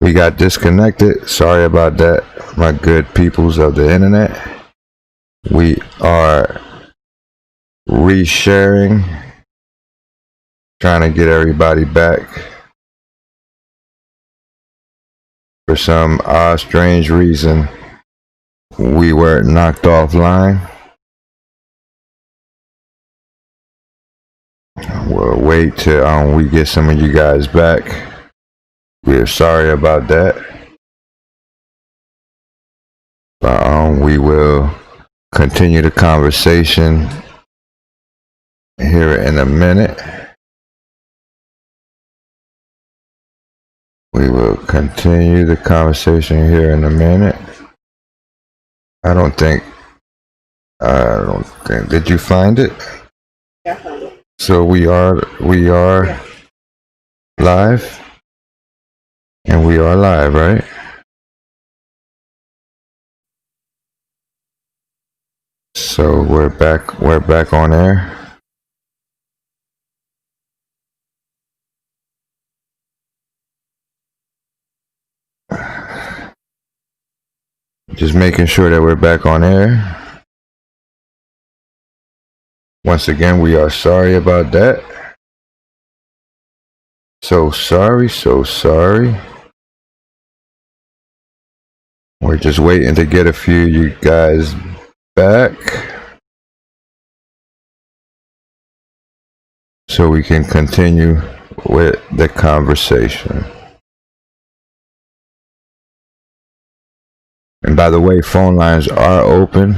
We got disconnected. Sorry about that, my good peoples of the internet. We are resharing, trying to get everybody back. For some odd, strange reason, we were knocked offline. We'll wait till we get some of you guys back. We're sorry about that, but we will continue the conversation here in a minute. We will continue the conversation here in a minute. I don't think, did you find it? Yeah, I found it. So we are live? And we are live, right? So we're back on air. Just making sure that we're back on air. Once again, we are sorry about that. So sorry. We're just waiting to get a few of you guys back so we can continue with the conversation. And by the way, phone lines are open.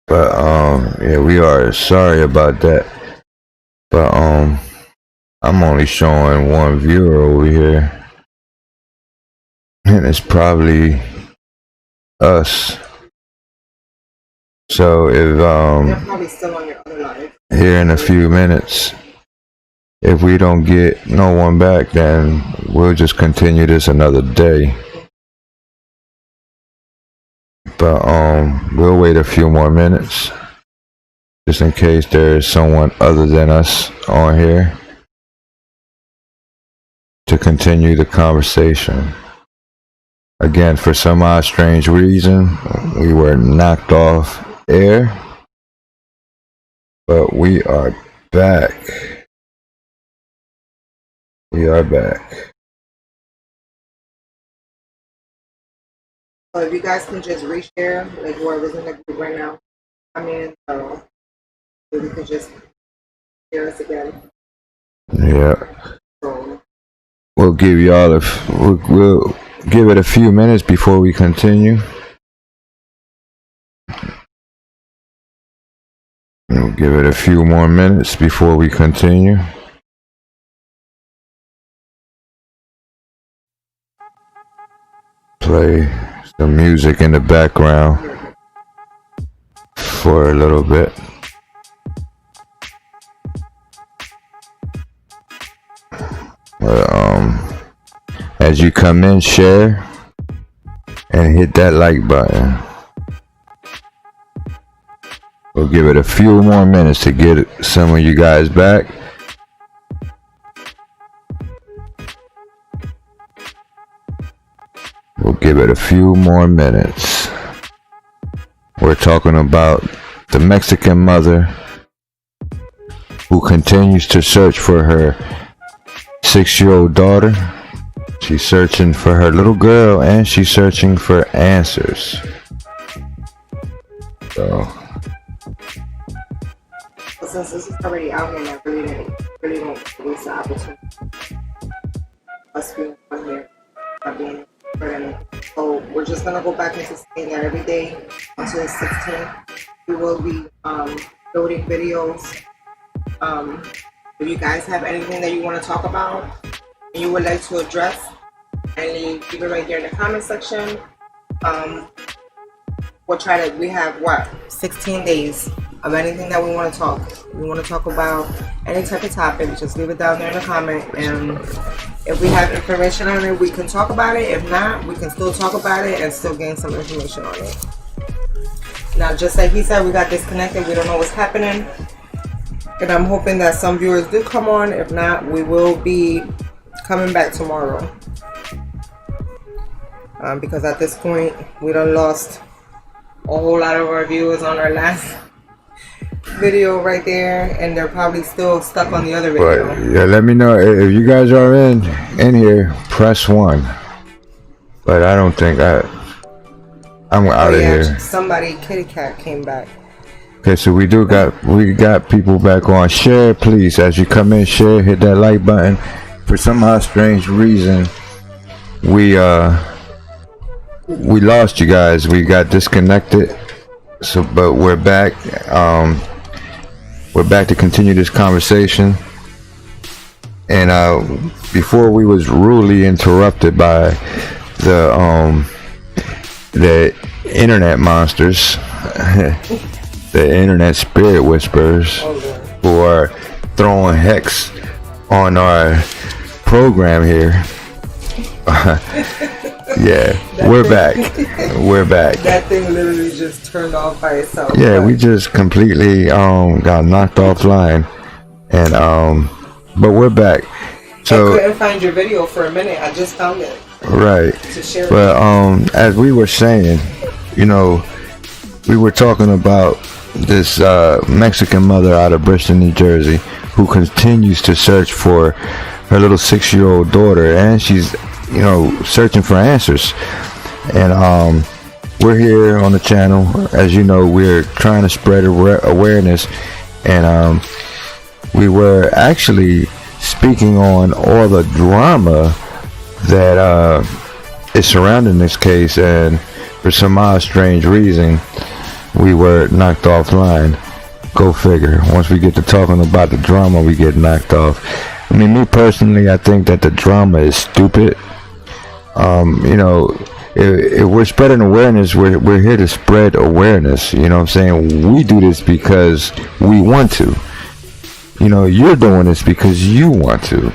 But yeah, we are sorry about that. But I'm only showing one viewer over here, and it's probably us. So if They're probably still on your other live. Here in a few minutes, if we don't get no one back, then we'll just continue this another day. But we'll wait a few more minutes, just in case there is someone other than us on here to continue the conversation. Again, for some odd strange reason, we were knocked off air, but we are back. We are back. So if you guys can just reshare, like whoever's in the group right now, so we could just share us again. Yeah. So We'll give y'all we'll give it a few minutes before we continue. We'll give it a few more minutes before we continue. Play some music in the background for a little bit. As you come in, share and hit that like button. We'll give it a few more minutes to get some of you guys back. We'll give it a few more minutes. We're talking about the Mexican mother who continues to search for her 6-year-old daughter. She's searching for her little girl, and she's searching for answers. So since this is already out here, I really don't waste the opportunity. Us being on here, not being here. So we're just gonna go back into saying that every day until the 16th. We will be loading videos. If you guys have anything that you want to talk about and you would like to address, and you keep it right here in the comment section. We have 16 days of anything that we want to talk. We want to talk about any type of topic, just leave it down there in the comment, and if we have information on it, we can talk about it. If not, we can still talk about it and still gain some information on it. Now, just like he said, we got disconnected. We don't know what's happening. And I'm hoping that some viewers do come on. If not, we will be coming back tomorrow. Because at this point, we done lost a whole lot of our viewers on our last video right there, and they're probably still stuck on the other video. But yeah, let me know if you guys are in here. Press 1. But I don't think I'm out of here. Somebody, Kitty Cat, came back. Okay, so we got people back on. Share, please, as you come in. Share, hit that like button. For some odd strange reason, we lost you guys. We got disconnected. So, but we're back. We're back to continue this conversation. And before we was rudely interrupted by the internet monsters. The internet spirit whisperers who are throwing hex on our program here. Yeah, we're back. We're back. That thing literally just turned off by itself. Yeah, we just completely got knocked offline, and but we're back. So I couldn't find your video for a minute. I just found it. Right. To share. But as we were saying, you know, we were talking about this Mexican mother out of Bristol, New Jersey, who continues to search for her little 6-year-old daughter, and she's, you know, searching for answers. And we're here on the channel, as you know, we're trying to spread awareness, and we were actually speaking on all the drama that is surrounding this case, and for some odd strange reason we were knocked offline. Go figure. Once we get to talking about the drama, we get knocked off. I mean, me personally, I think that the drama is stupid. You know, if we're spreading awareness, we're here to spread awareness. You know what I'm saying? We do this because we want to. You know, you're doing this because you want to.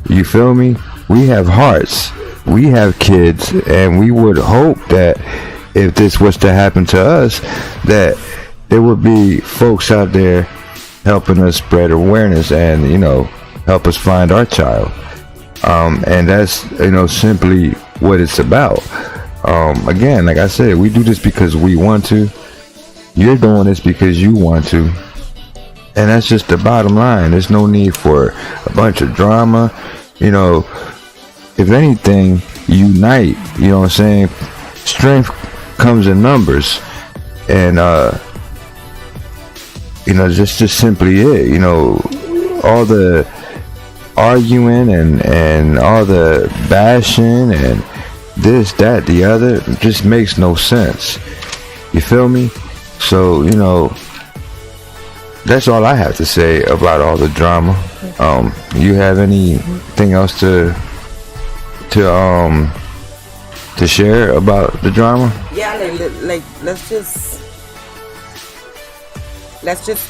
You feel me? We have hearts. We have kids, and we would hope that if this was to happen to us, that there would be folks out there helping us spread awareness and, you know, help us find our child. And that's, you know, simply what it's about. Again, like I said, we do this because we want to. You're doing this because you want to. And that's just the bottom line. There's no need for a bunch of drama. You know, if anything, unite. You know what I'm saying? Strength comes in numbers. And, you know, just simply it. You know, all the arguing and all the bashing and this, that, the other, just makes no sense. You feel me? So, you know, that's all I have to say about all the drama. You have anything else to share about the drama? Yeah, like let's just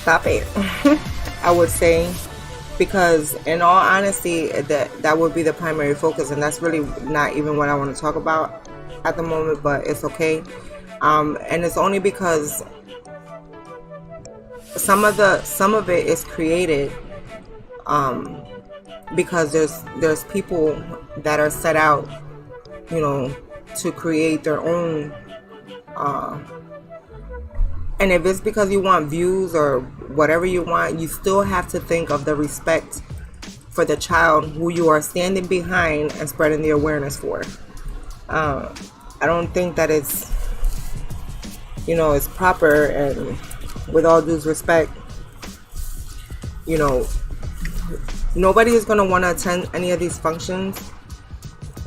stop it. I would say, because in all honesty, that would be the primary focus, and that's really not even what I want to talk about at the moment. But it's okay, and it's only because some of it is created because there's people that are set out, you know, to create their own, and if it's because you want views or whatever you want, you still have to think of the respect for the child who you are standing behind and spreading the awareness for. I don't think that it's, you know, it's proper, and with all due respect, you know, nobody is going to want to attend any of these functions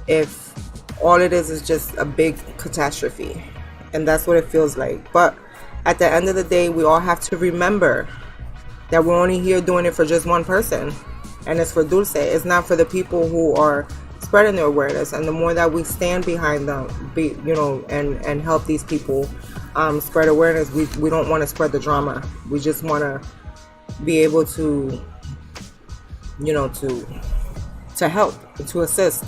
if all it is just a big catastrophe, and that's what it feels like. But at the end of the day, we all have to remember that we're only here doing it for just one person, and it's for Dulce. It's not for the people who are spreading their awareness. And the more that we stand behind them, you know, and help these people spread awareness, we don't want to spread the drama. We just want to be able to, you know, to help, to assist.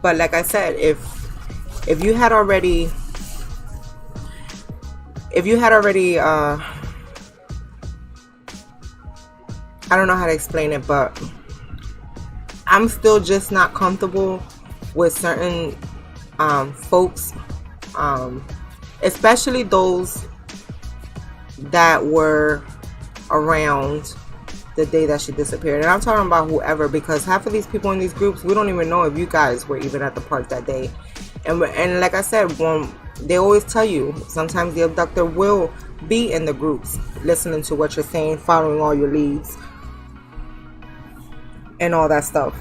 But like I said, if you had already I don't know how to explain it, but I'm still just not comfortable with certain folks, especially those that were around the day that she disappeared. And I'm talking about whoever, because half of these people in these groups, we don't even know if you guys were even at the park that day. And like I said, when they always tell you, sometimes the abductor will be in the groups, listening to what you're saying, following all your leads, and all that stuff.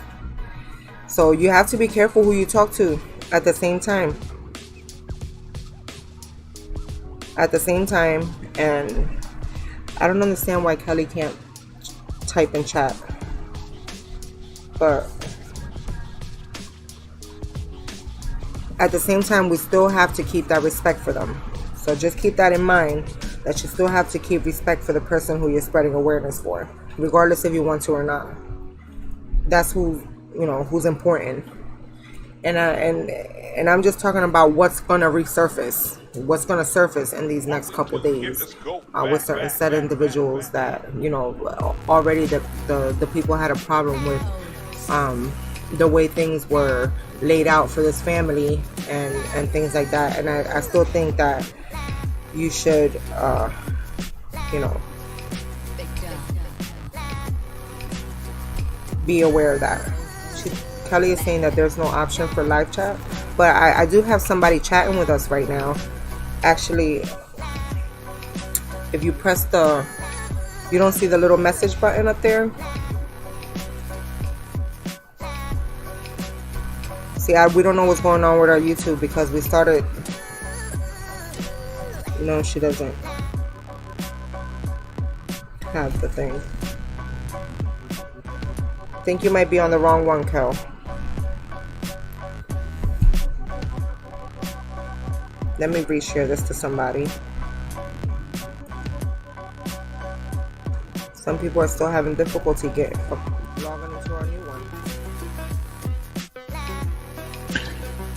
So you have to be careful who you talk to at the same time. And I don't understand why Kelly can't type in chat. But at the same time, we still have to keep that respect for them. So just keep that in mind, that you still have to keep respect for the person who you're spreading awareness for, regardless if you want to or not. That's who's important. And I'm just talking about what's gonna resurface, what's gonna surface in these next couple days, with certain set of individuals that already the people had a problem with the way things were laid out for this family and things like that. And I still think that you should be aware of that. Kelly is saying that there's no option for live chat, but I do have somebody chatting with us right now. Actually, if you press you don't see the little message button up there? See, we don't know what's going on with our YouTube because we started, she doesn't have the thing. I think you might be on the wrong one, Kel. Let me reshare this to somebody. Some people are still having difficulty logging into our new one.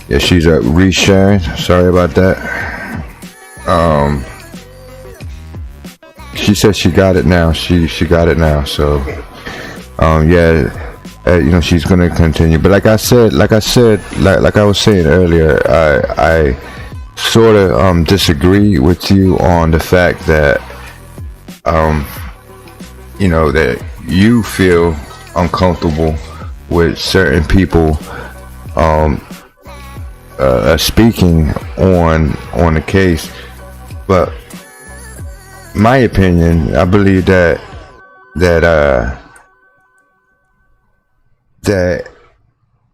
Yeah, she's resharing. Sorry about that. She said she got it now. She got it now. So, she's gonna continue. But like I was saying earlier, I sort of disagree with you on the fact that that you feel uncomfortable with certain people speaking on the case. But my opinion, I believe that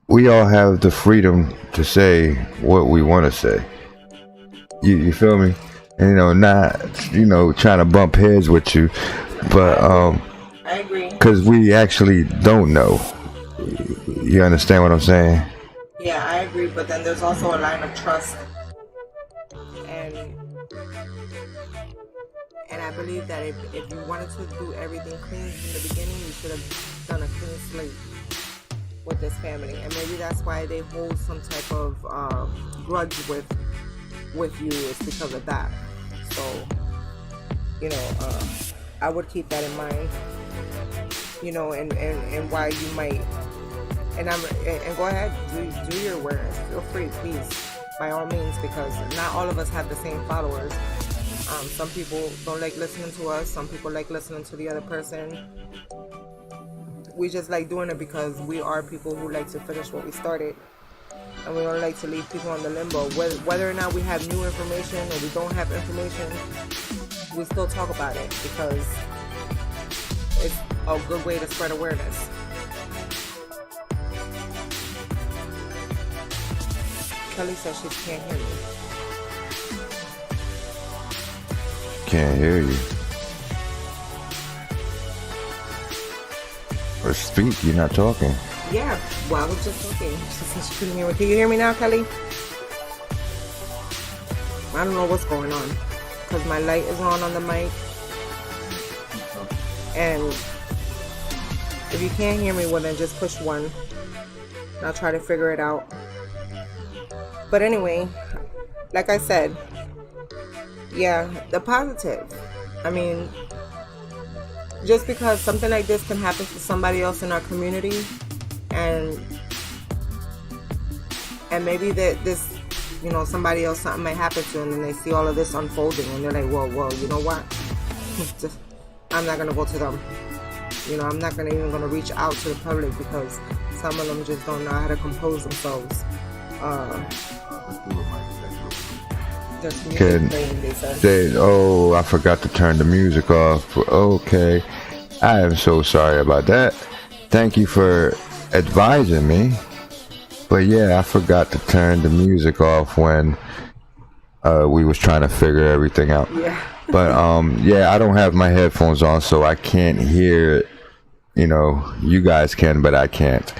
we all have the freedom to say what we want to say. You feel me? And, not trying to bump heads with you, but I agree. Because we actually don't know. You understand what I'm saying? Yeah, I agree. But then there's also a line of trust, and I believe that if you wanted to do everything clean from the beginning, you should have done a clean slate with this family, and maybe that's why they hold some type of grudge with you, is because of that. So I would keep that in mind, and why you might, and go ahead, do your awareness, feel free, please, by all means, because not all of us have the same followers. Some people don't like listening to us, some people like listening to the other person. We just like doing it because we are people who like to finish what we started, and we don't like to leave people on the limbo. Whether or not we have new information or we don't have information, we still talk about it because it's a good way to spread awareness. Kelly says she can't hear me. Can't hear you. Or speak, you're not talking. Yeah, well, I was just talking. She said she couldn't hear me. Can you hear me now, Kelly? I don't know what's going on, because my light is on the mic. And if you can't hear me, well then just push 1. And I'll try to figure it out. But anyway, like I said, yeah, the positive. I mean, just because something like this can happen to somebody else in our community, and maybe that this, somebody else, something might happen to them, and they see all of this unfolding, and they're like, well, you know what? Just, I'm not gonna go to them. I'm not even gonna reach out to the public because some of them just don't know how to compose themselves. There's music playing, they said. I forgot to turn the music off. Okay. I am so sorry about that. Thank you for advising me. But yeah, I forgot to turn the music off when we was trying to figure everything out. Yeah. But I don't have my headphones on, so I can't hear it. You guys can, but I can't.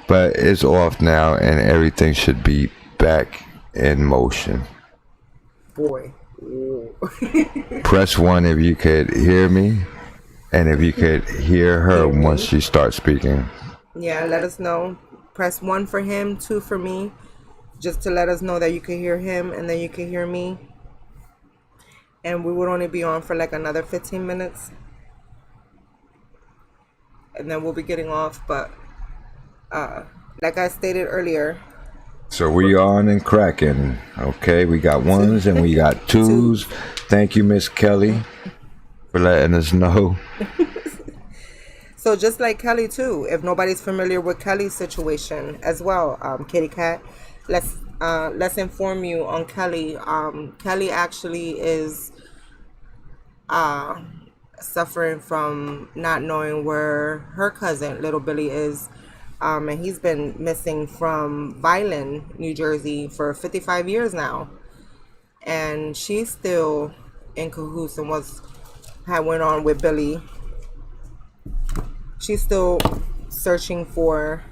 But it's off now, and everything should be back in motion. Boy. Press 1 if you could hear me, and if you could hear her once she starts speaking. Yeah, let us know. Press 1 for him, 2 for me, just to let us know that you can hear him and then you can hear me. And we would only be on for like another 15 minutes. And then we'll be getting off. But like I stated earlier. So we on and cracking. Okay, we got ones and we got twos. Thank you, Miss Kelly, for letting us know. So just like Kelly too, if nobody's familiar with Kelly's situation as well, Kitty Cat, let's inform you on Kelly. Kelly actually is suffering from not knowing where her cousin Little Billy is, and he's been missing from Violin, New Jersey for 55 years now, and she's still in cahoots and had went on with Billy. She's still searching for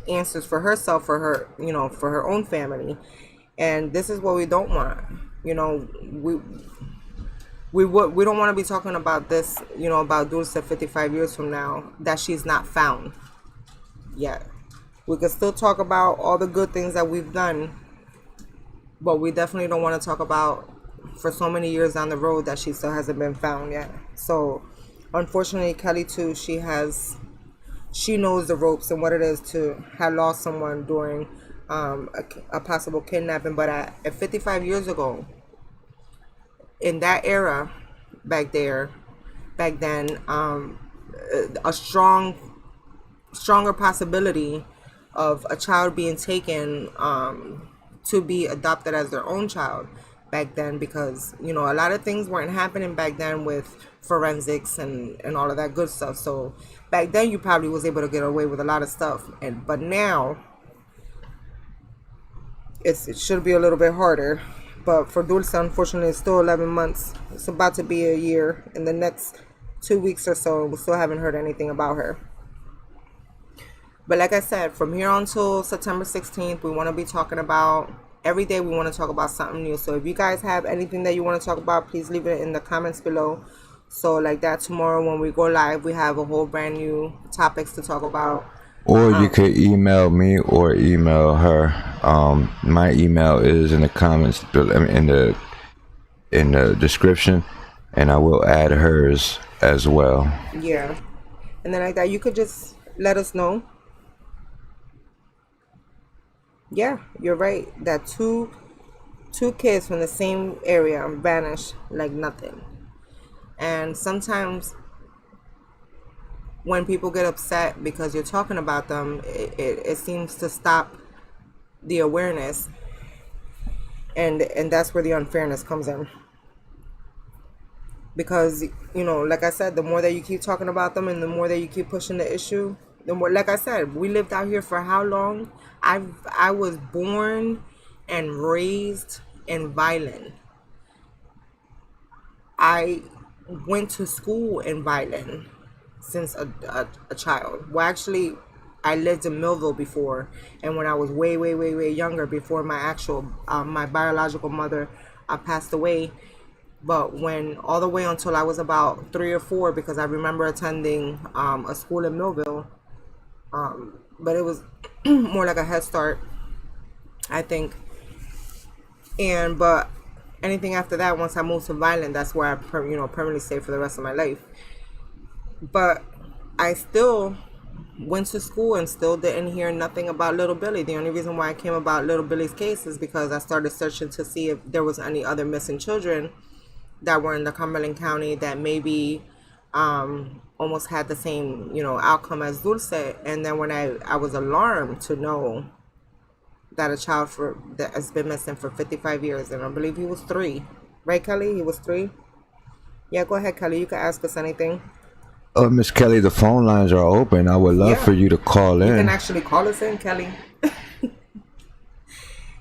answers for herself, for her, for her own family. And this is what we don't want. We don't want to be talking about this, about Dulce 55 years from now, that she's not found yet. We could still talk about all the good things that we've done, but we definitely don't want to talk about for so many years down the road that she still hasn't been found yet. So unfortunately, Kelly too, she knows the ropes and what it is to have lost someone during a possible kidnapping. But at 55 years ago, in that era, back then, a stronger possibility of a child being taken to be adopted as their own child back then, because a lot of things weren't happening back then with forensics and all of that good stuff. So back then you probably was able to get away with a lot of stuff, but now it should be a little bit harder. But for Dulce, unfortunately, it's still 11 months. It's about to be a year in the next 2 weeks or so, and we still haven't heard anything about her. But like I said, from here on till September 16th, we want to be talking about, every day we want to talk about something new. So if you guys have anything that you want to talk about, please leave it in the comments below. So like that, tomorrow when we go live, we have a whole brand new topics to talk about. Or you could email me or email her. My email is in the comments, in the description, and I will add hers as well. Yeah, and then like that, you could just let us know. Yeah, you're right. That two kids from the same area vanished like nothing. And sometimes when people get upset because you're talking about them, it seems to stop the awareness, and that's where the unfairness comes in. Because like I said, the more that you keep talking about them and the more that you keep pushing the issue, the more, like I said, we lived out here for how long? I was born and raised in Violin. I went to school in Violin since a child. Well, actually, I lived in Millville before, and when I was way younger, before my actual my biological mother passed away. But when all the way until I was about 3 or 4, because I remember attending a school in Millville, but it was more like a Head Start, I think. But anything after that, once I moved to Violin, that's where I permanently stayed for the rest of my life. But I still went to school and still didn't hear nothing about little Billy. The only reason why I came about little Billy's case is because I started searching to see if there was any other missing children that were in the Cumberland County that maybe almost had the same, outcome as Dulce. And then when I was alarmed to know that a child that has been missing for 55 years, and I believe he was 3. Right, Kelly? He was 3? Yeah, go ahead, Kelly. You can ask us anything. Miss Kelly, the phone lines are open. I would love for you to call in. You can actually call us in, Kelly,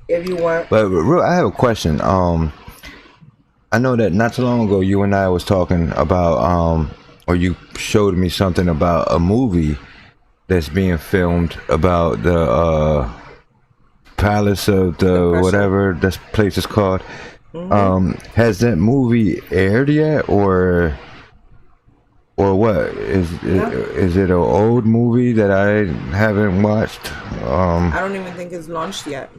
if you want. But I have a question. I know that not too long ago, you and I was talking about, or you showed me something about a movie that's being filmed about the Palace of the whatever this place is called. Has that movie aired yet, or what? Is it an old movie that I haven't watched? I don't even think it's launched yet.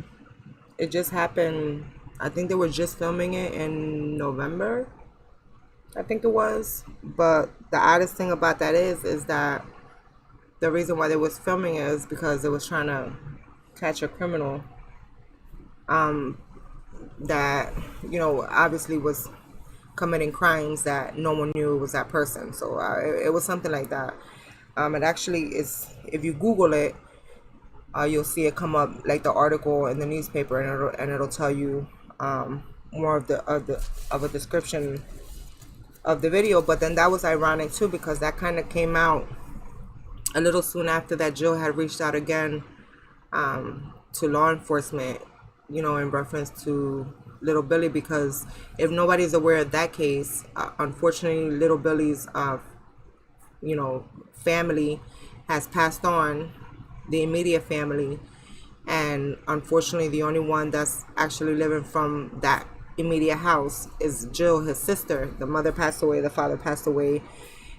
It just happened. I think they were just filming it in November, I think it was. But the oddest thing about that is that the reason why they was filming it is because they was trying to catch a criminal that, obviously was committing crimes that no one knew was that person. So it was something like that. It actually is, if you Google it, you'll see it come up, like the article in the newspaper, and it'll tell you more of a description of the video. But then that was ironic too, because that kind of came out a little soon after that Jill had reached out again to law enforcement, in reference to little Billy, because if nobody's aware of that case, unfortunately little Billy's family has passed on, the immediate family, and unfortunately the only one that's actually living from that immediate house is Jill, his sister. The mother passed away, the father passed away,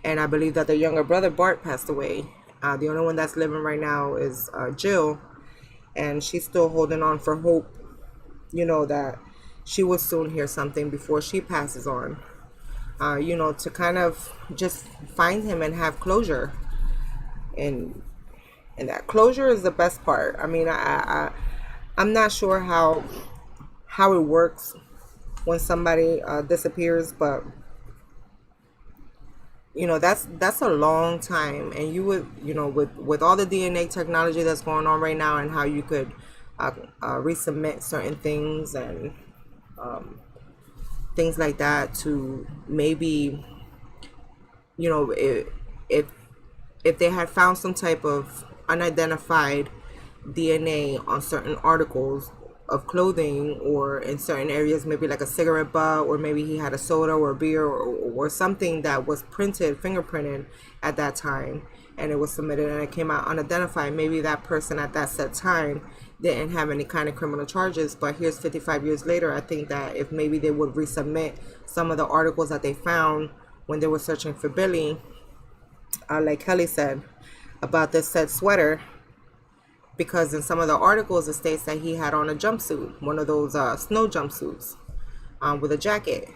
and I believe that the younger brother Bart passed away. The only one that's living right now is Jill, and she's still holding on for hope, that she will soon hear something before she passes on, to kind of just find him and have closure. And that closure is the best part. I mean, I'm not sure how it works when somebody disappears, but that's a long time. And you would, with all the DNA technology that's going on right now, and how you could resubmit certain things and things like that, to maybe, if they had found some type of unidentified DNA on certain articles of clothing, or in certain areas, maybe like a cigarette butt, or maybe he had a soda or a beer, or something that was fingerprinted at that time, and it was submitted and it came out unidentified, maybe that person at that set time didn't have any kind of criminal charges. But here's 55 years later, I think that if maybe they would resubmit some of the articles that they found when they were searching for Billy, like Kelly said about this said sweater, because in some of the articles it states that he had on a jumpsuit, one of those snow jumpsuits with a jacket,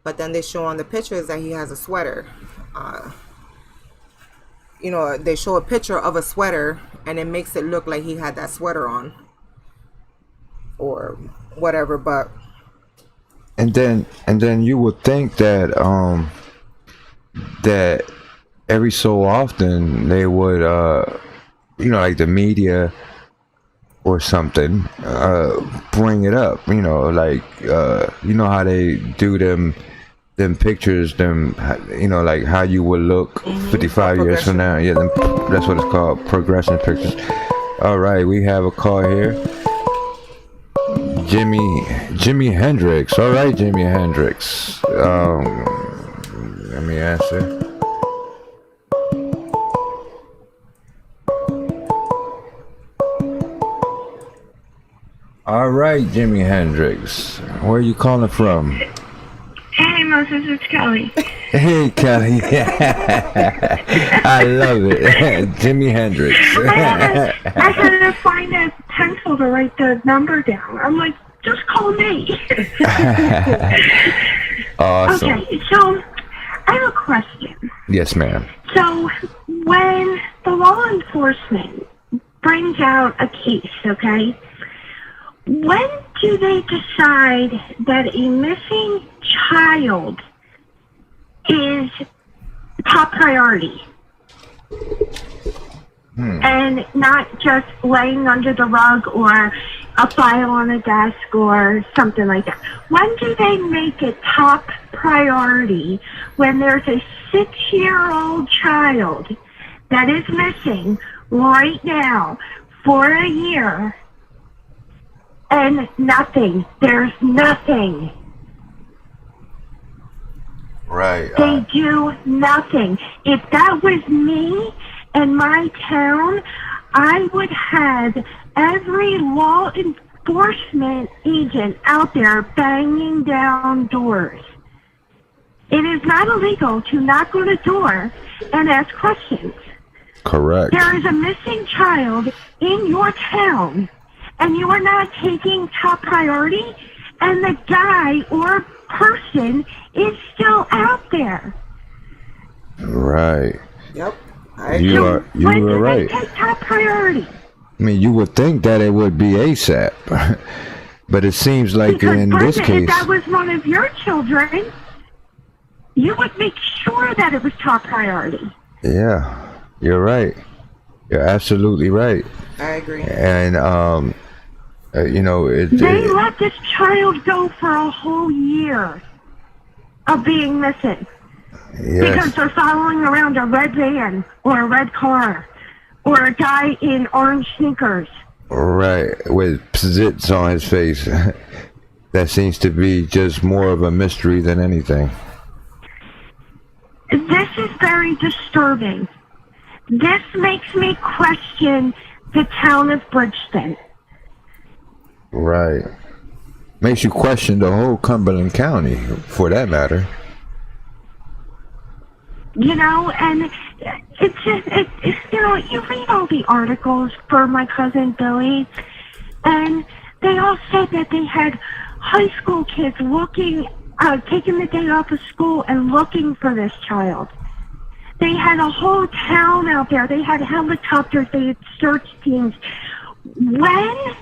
but then they show on the pictures that he has a sweater. They show a picture of a sweater and it makes it look like he had that sweater on or whatever. But and then you would think that that every so often they would like the media or something bring it up, like how they do them pictures, like how you would look 55 years from now. Yeah, that's what it's called, progression pictures. All right, we have a call here. Jimi Hendrix. All right, Jimi Hendrix. Let me answer. All right, Jimi Hendrix. Where are you calling from? Hey, Moses, it's Kelly. Hey, Kelly. I love it. Jimi Hendrix. I had to find a pencil to write the number down. I'm like, just call me. Awesome. Okay, so I have a question. Yes, ma'am. So, when the law enforcement brings out a case, okay, when do they decide that a missing child is top priority? And not just laying under the rug or a file on a desk or something like that. When do they make it top priority when there's a 6-year-old child that is missing right now for a year and nothing? There's nothing. Right. They do nothing. If that was me in my town, I would have every law enforcement agent out there banging down doors. It is not illegal to knock on a door and ask questions. Correct. There is a missing child in your town, and you are not taking top priority, and the guy or person is still out there. Right. Yep. You are right. Take top priority. I mean, you would think that it would be ASAP, but it seems like Because in this Brenda, case, if that was one of your children, you would make sure that it was top priority. yeah, you're right. You're absolutely right. I agree. And They let this child go for a whole year of being missing. yes, Because they're following around a red van or a red car or a guy in orange sneakers. right, with zits on his face. That seems to be just more of a mystery than anything. This is very disturbing. This makes me question the town of Bridgeton. Right. Makes you question the whole Cumberland County, for that matter. You know, and it's just, you read all the articles for my cousin Billy, and they all said that they had high school kids taking the day off of school and looking for this child. They had a whole town out there. They had helicopters. They had search teams. Where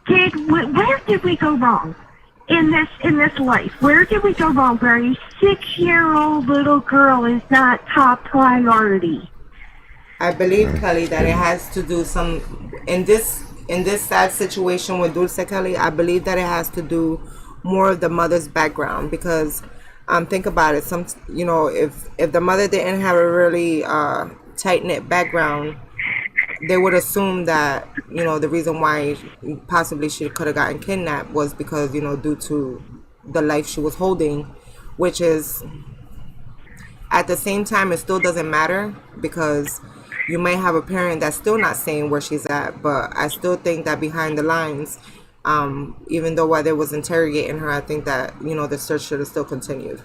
did we go wrong in this life? Where did we go wrong where a 6-year-old little girl is not top priority? I believe, Kelly, that it has to do in this sad situation with Dulce, Kelly, I believe that it has to do more of the mother's background, because think about it, if the mother didn't have a really tight-knit background, they would assume that the reason why possibly she could have gotten kidnapped was because due to the life she was holding, which is, at the same time, it still doesn't matter, because you may have a parent that's still not saying where she's at. But I still think that behind the lines, even though while they was interrogating her, I think that the search should have still continued.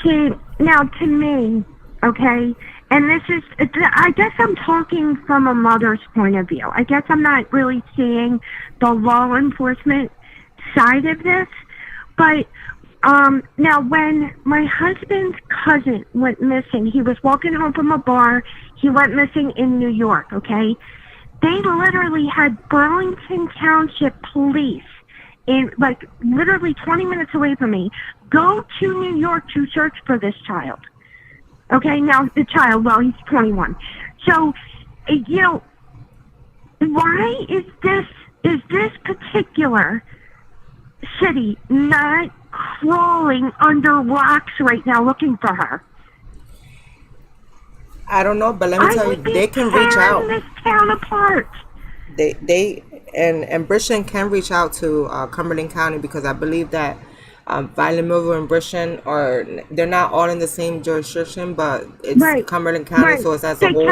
See, now to me, okay, and this is, I guess I'm talking from a mother's point of view. I guess I'm not really seeing the law enforcement side of this, but now when my husband's cousin went missing, he was walking home from a bar, he went missing in New York, okay? They literally had Burlington Township police, literally 20 minutes away from me, go to New York to search for this child. Okay, now the child, well, he's 21. So, why is this particular city not crawling under rocks right now looking for her? I don't know, but let me tell you, they can reach out. This town apart. They and Bridgeton can reach out to Cumberland County, because I believe that Violet Millville and Bridgeton they're not all in the same jurisdiction, but it's right. Cumberland County, right. So it's as a whole.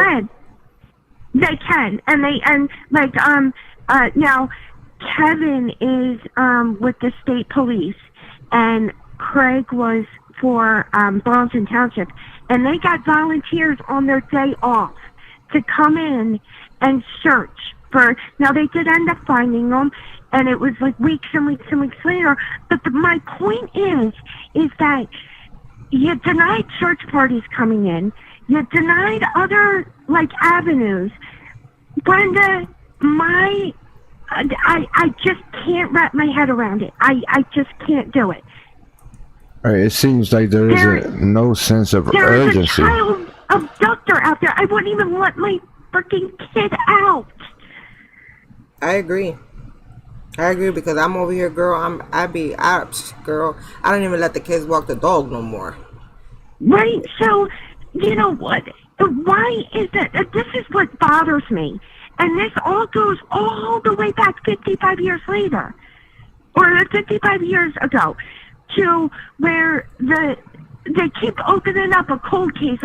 They can, and now Kevin is with the state police, and Craig was for Burlington Township, and they got volunteers on their day off to come in and search for. Now they did end up finding them. and it was like weeks and weeks and weeks later. But my point is that you denied search parties coming in. You denied other like avenues. Brenda, I just can't wrap my head around it. I just can't do it. All right, it seems like there is no sense of urgency. There's a child abductor out there. I wouldn't even let my freaking kid out. I agree because I'm over here, girl. I don't even let the kids walk the dog no more. Right. So, you know what? Why is that? This is what bothers me. And this all goes all the way back 55 years later, or 55 years ago, to where they keep opening up a cold case.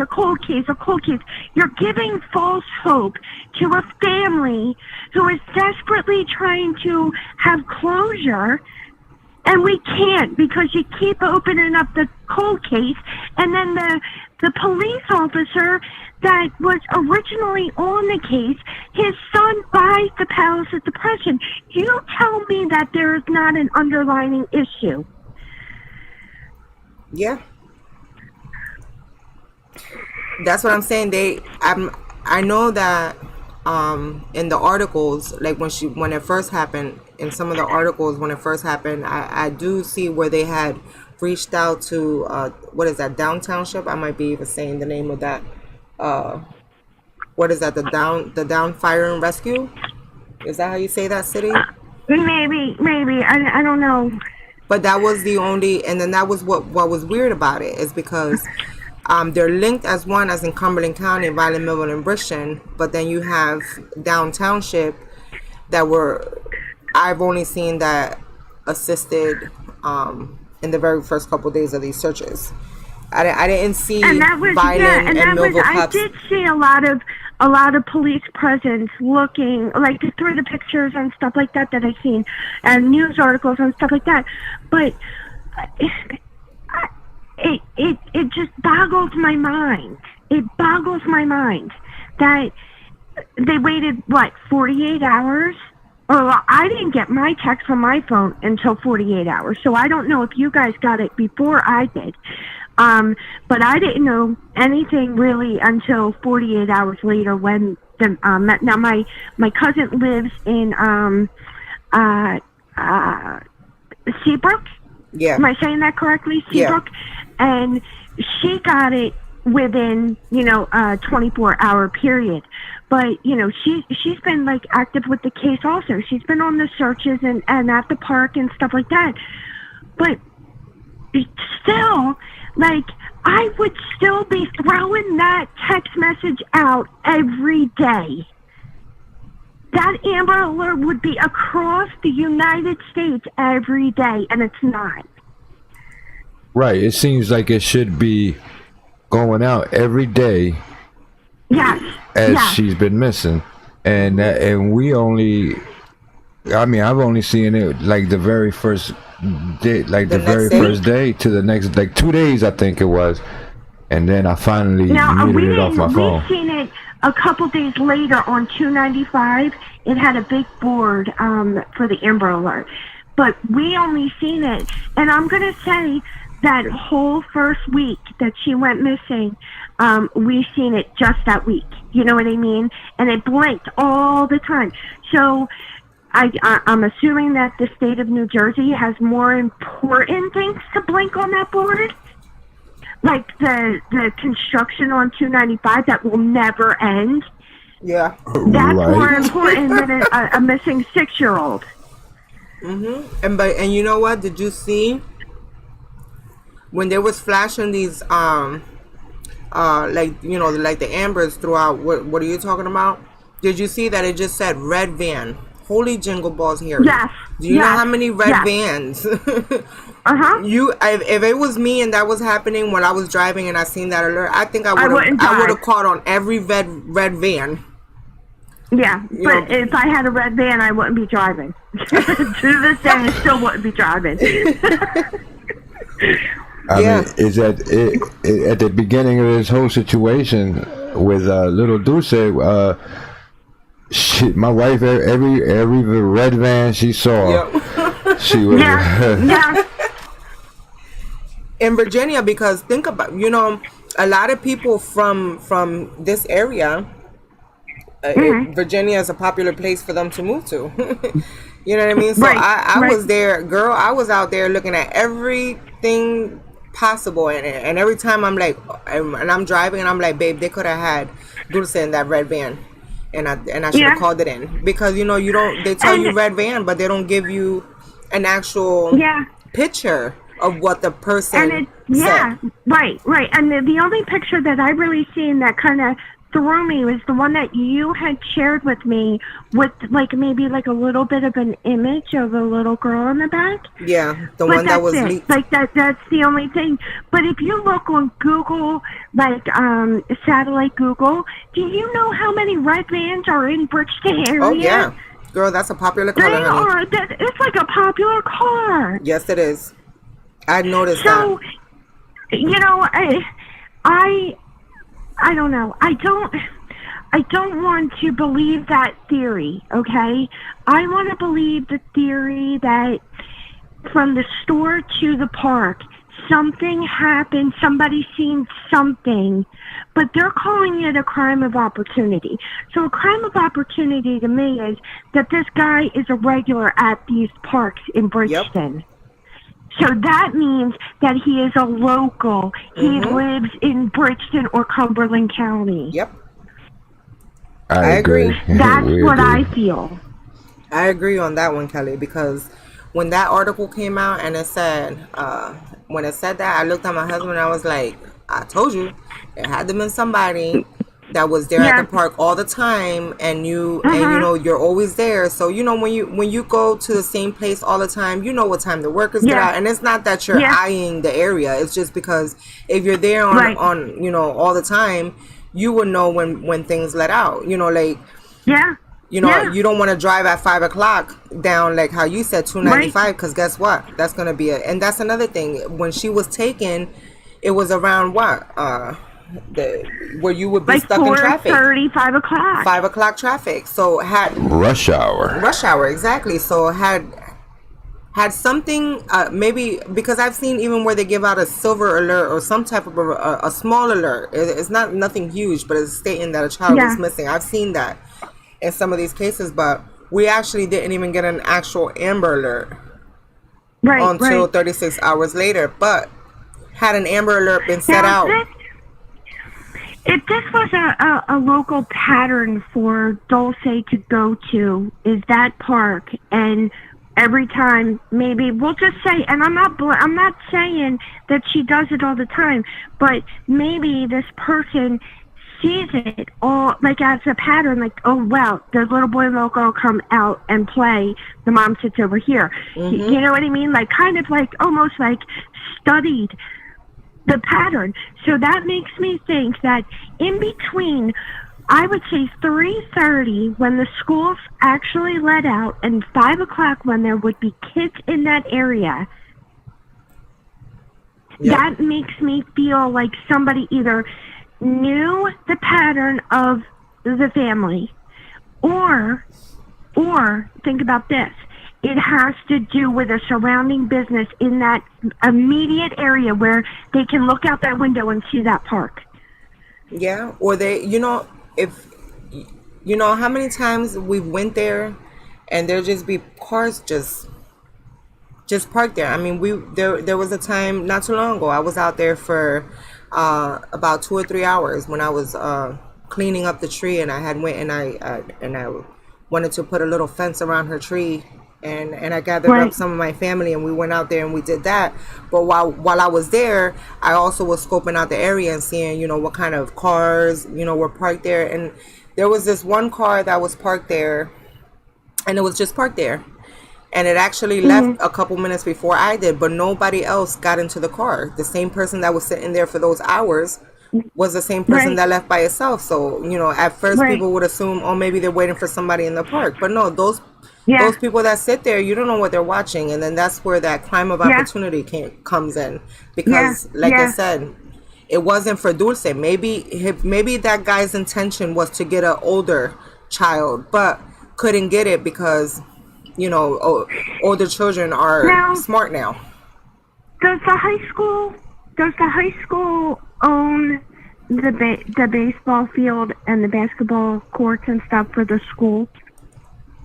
You're giving false hope to a family who is desperately trying to have closure, and we can't because you keep opening up the cold case, and then the police officer that was originally on the case, his son buys the Palace of Depression. You tell me that there is not an underlying issue. Yeah. That's what I'm saying. I know that in the articles, like when it first happened, in some of the articles when it first happened, I do see where they had reached out to what is that, Downtownship? I might be even saying the name of that. What is that? The Down Fire and Rescue? Is that how you say that city? Maybe. I don't know. But that was the only, and then that was what was weird about it, is because they're linked as one as in Cumberland County, Violet, Millville, and Bridgeton, but then you have Downtownship that I've only seen that assisted in the very first couple of days of these searches. I didn't see Violet and Millville Pups. I did see a lot of police presence looking, like through the pictures and stuff like that I've seen, and news articles and stuff like that. But it just boggles my mind. It boggles my mind that they waited 48 hours. Well, I didn't get my text from my phone until 48 hours, so I don't know if you guys got it before I did. But I didn't know anything really until 48 hours later when now my cousin lives in Seabrook. Yeah. Am I saying that correctly? Seabrook? Yeah. And she got it within, a 24-hour period. But, she's been, active with the case also. She's been on the searches and at the park and stuff like that. But still, I would still be throwing that text message out every day. That Amber Alert would be across the United States every day, and it's not. Right. It seems like it should be going out every day. Yes. As she's been missing, and we only, I've only seen it the very first day, first day to the next 2 days, I think it was, and then I finally muted it off my phone. We've seen it a couple days later on 295. It had a big board for the Amber Alert, but we only seen it, and I'm gonna say that whole first week that she went missing, we seen it just that week. You know what I mean? And it blinked all the time. So I'm assuming that the state of New Jersey has more important things to blink on that board, like the construction on 295 that will never end. Yeah, that's more important than a missing 6-year-old. Mm-hmm. And you know what? Did you see when there was flashing these the ambers throughout? What are you talking about? Did you see that it just said red van? Holy jingle balls here. Yes. Do you know how many red vans? If it was me and that was happening when I was driving and I seen that alert, I think I would have caught on every red van. Yeah, but if I had a red van, I wouldn't be driving. To this day, I still wouldn't be driving. I mean, is that it, at the beginning of this whole situation with little Dulce, My wife, every red van she saw, Yep. she was. Yeah. In Virginia, because think about, a lot of people from this area, Virginia is a popular place for them to move to. You know what I mean? So Right. I Right. was there, girl. I was out there looking at everything possible, and every time I'm like, and I'm driving, and I'm like, babe, they could have had Dulce in that red van, and I should have Yeah. called it in, because you don't. They tell you And red van, but they don't give you an actual yeah. picture of what the And person yeah, said. right. And the only picture that I really seen that kind of threw me was the one that you had shared with me, with like maybe like a little bit of an image of a little girl in the back. Yeah, the But one that that's was it. leaked. Like that's the only thing. But if you look on Google, like satellite Google, do you know how many red vans are in Bridgeton area? Oh yeah, girl, that's a popular They color, honey. are. It's like a popular car. Yes, it is. I noticed So, that. I don't know. I don't want to believe that theory, okay? I want to believe the theory that from the store to the park, something happened, somebody seen something, but they're calling it a crime of opportunity. So a crime of opportunity to me is that this guy is a regular at these parks in Bridgeton. So that means that he is a local. He lives in Bridgeton or Cumberland County. Yep, I agree. That's We what I agree. feel. I agree on that one, Kelly, because when that article came out and it said, when it said that, I looked at my husband and I was like, I told you, it had to been somebody that was there at the park all the time, and you're always there. So when you go to the same place all the time, you know what time the workers get out, and it's not that you're eyeing the area. It's just because if you're there on all the time, you will know when things let out. Like you don't want to drive at 5 o'clock down, like how you said, 295, because guess what? That's gonna be and that's another thing. When she was taken, it was around what? Where you would be Like stuck in traffic. 4:30, 5 o'clock. 5 o'clock traffic. So had Rush hour, exactly. So had something, maybe, because I've seen even where they give out a silver alert or some type of a small alert. It's not nothing huge, but it's stating that a child is missing. I've seen that in some of these cases, but we actually didn't even get an actual Amber Alert until 36 hours later. But had an Amber Alert been set out, if this was a local pattern for Dulce to go to, is that park, and every time, maybe we'll just say, and I'm not saying that she does it all the time, but maybe this person sees it all like as a pattern, like, oh well, the little boy and little girl come out and play, the mom sits over here. You know what I mean? Like kind of like almost like studied the pattern. So that makes me think that in between, I would say 3:30 when the schools actually let out, and 5 o'clock when there would be kids in that area. That makes me feel like somebody either knew the pattern of the family, or think about this. It has to do with a surrounding business in that immediate area where they can look out that window and see that park. Yeah, or they, if how many times we went there, and there just be cars just parked there. I mean, there was a time not too long ago. I was out there for about 2 or 3 hours when I was cleaning up the tree, and I had went and I wanted to put a little fence around her tree. And I gathered up some of my family, and we went out there and we did that. But while I was there, I also was scoping out the area and seeing, what kind of cars, were parked there. And there was this one car that was parked there, and it was just parked there. And it actually left a couple minutes before I did, but nobody else got into the car. The same person that was sitting there for those hours was the same person that left by itself. So, at first people would assume, oh, maybe they're waiting for somebody in the park. But no, those people that sit there, you don't know what they're watching. And then that's where that crime of opportunity comes in. Because, I said, it wasn't for Dulce. Maybe that guy's intention was to get an older child, but couldn't get it because, older children are Now, smart now. does the high school own the baseball field and the basketball courts and stuff for the school?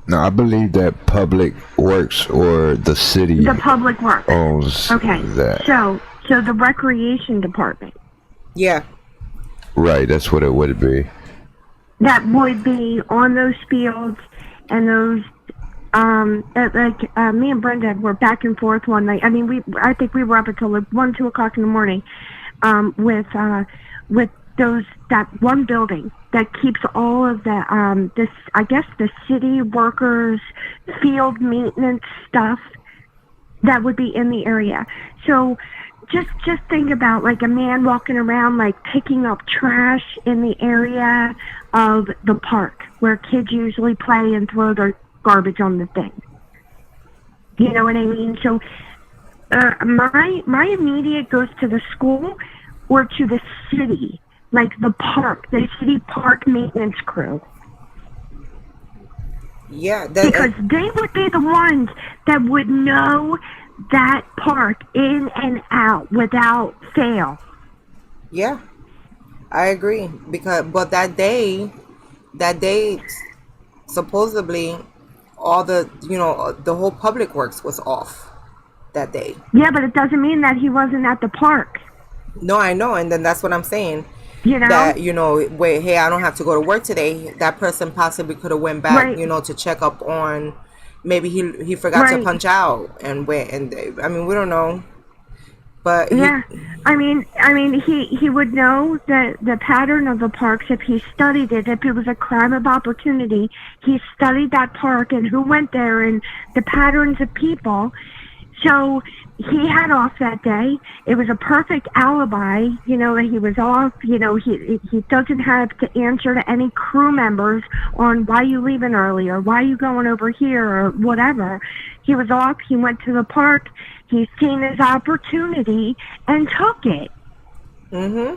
No, I believe that Public Works or the city The Public Works owns that. So the recreation department. Yeah. Right, that's what it would be. That would be on those fields and those. Me and Brenda were back and forth one night. I mean, I think we were up until like 1, 2 o'clock in the morning, with that one building that keeps all of the the city workers field maintenance stuff that would be in the area. So just think about like a man walking around like picking up trash in the area of the park where kids usually play and throw their garbage on the thing. You know what I mean? So my immediate goes to the school or to the city, like the park, the city park maintenance crew. Yeah, because they would be the ones that would know that park in and out without fail. Yeah, I agree. But that day, supposedly, all the whole Public Works was off that day. Yeah, but it doesn't mean that he wasn't at the park. No, I know, and then that's what I'm saying. That wait, hey, I don't have to go to work today. That person possibly could have went back, right. To check up on. Maybe he forgot right. to punch out and went. And I mean, we don't know. But yeah, I mean, he would know the pattern of the parks if he studied it. If it was a crime of opportunity, he studied that park and who went there and the patterns of people. So he had off that day. It was a perfect alibi, that he was off. He doesn't have to answer to any crew members on why you leaving early or why you going over here or whatever. He was off. He went to the park. He seen his opportunity and took it. Mm-hmm.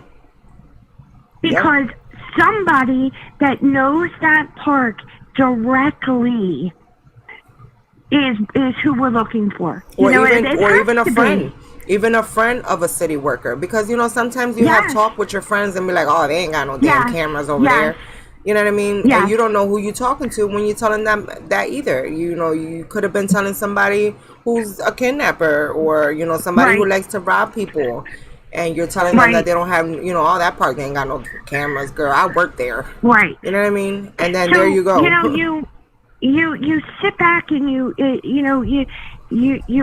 Because somebody that knows that park directly is who we're looking for. Or even a friend. Even a friend of a city worker. Because, sometimes you have talk with your friends and be like, oh, they ain't got no damn cameras over there. You know what I mean? Yeah. And you don't know who you're talking to when you're telling them that either. You could have been telling somebody who's a kidnapper or, somebody who likes to rob people. And you're telling them that they don't have, all that park, they ain't got no cameras. Girl, I work there. Right. You know what I mean? And then there you go. You sit back and you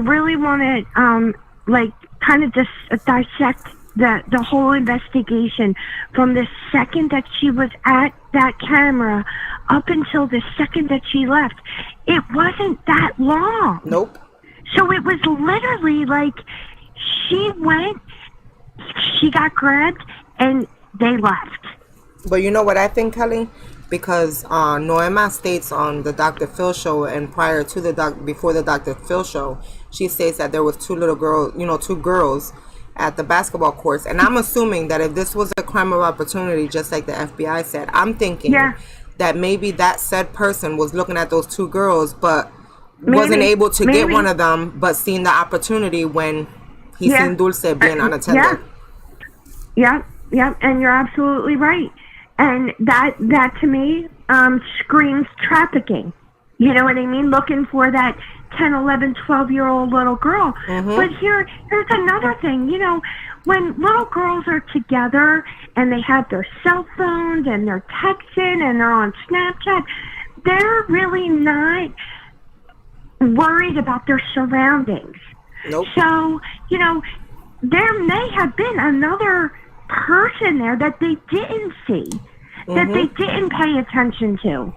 really want to kind of just dissect the whole investigation from the second that she was at that camera up until the second that she left. It wasn't that long. Nope. So it was literally like she went, she got grabbed, and they left. But you know what I think, Kelly? Because Noema states on the Dr. Phil show, and prior to before the Dr. Phil show, she states that there was two girls at the basketball courts. And I'm assuming that if this was a crime of opportunity, just like the FBI said, I'm thinking that maybe that said person was looking at those two girls, but wasn't able to get one of them, but seen the opportunity when he seen Dulce being unattended. Yeah, and you're absolutely right. And that to me screams trafficking. You know what I mean? Looking for that 10, 11, 12-year-old little girl. Mm-hmm. But here's another thing. When little girls are together and they have their cell phones and they're texting and they're on Snapchat, they're really not worried about their surroundings. Nope. So, there may have been another person there that they didn't see, that they didn't pay attention to.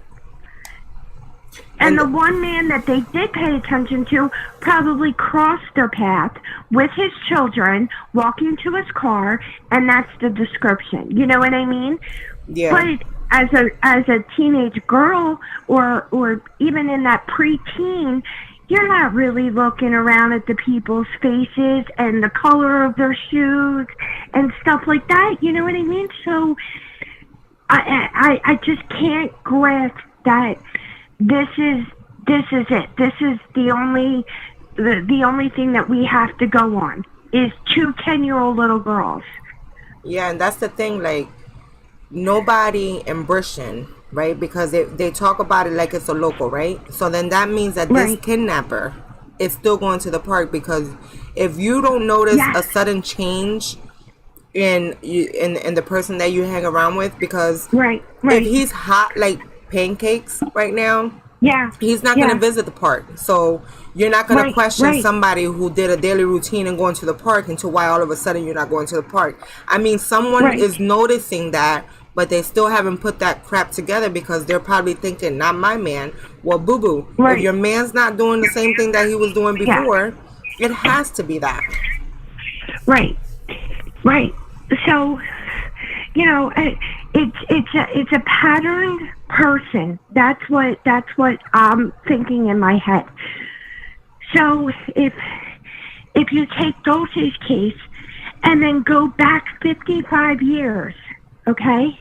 And the one man that they did pay attention to probably crossed their path with his children, walking to his car, and that's the description. You know what I mean? Yeah. But as a teenage girl or even in that preteen, you're not really looking around at the people's faces and the color of their shoes and stuff like that. You know what I mean? So I just can't grasp that this is it. This is the only thing that we have to go on is 2 10-year-old little girls. Yeah, and that's the thing, like, nobody in Britain, right? Because they talk about it like it's a local, right? So then that means that this Right. kidnapper is still going to the park, because if you don't notice Yes. a sudden change in the person that you hang around with, because Right. if Right. he's hot like pancakes right now, Yeah. he's not Yeah. going to visit the park. So you're not going to Right, question right. somebody who did a daily routine and going to the park until why all of a sudden you're not going to the park. I mean, someone Right. is noticing that, but they still haven't put that crap together, because they're probably thinking, not my man. Well, boo-boo, Right. if your man's not doing the same thing that he was doing Yeah. before, it has to be that. Right. Right. So, it's a patterned person. That's what I'm thinking in my head. So if you take Dulce's case and then go back 55 years, okay?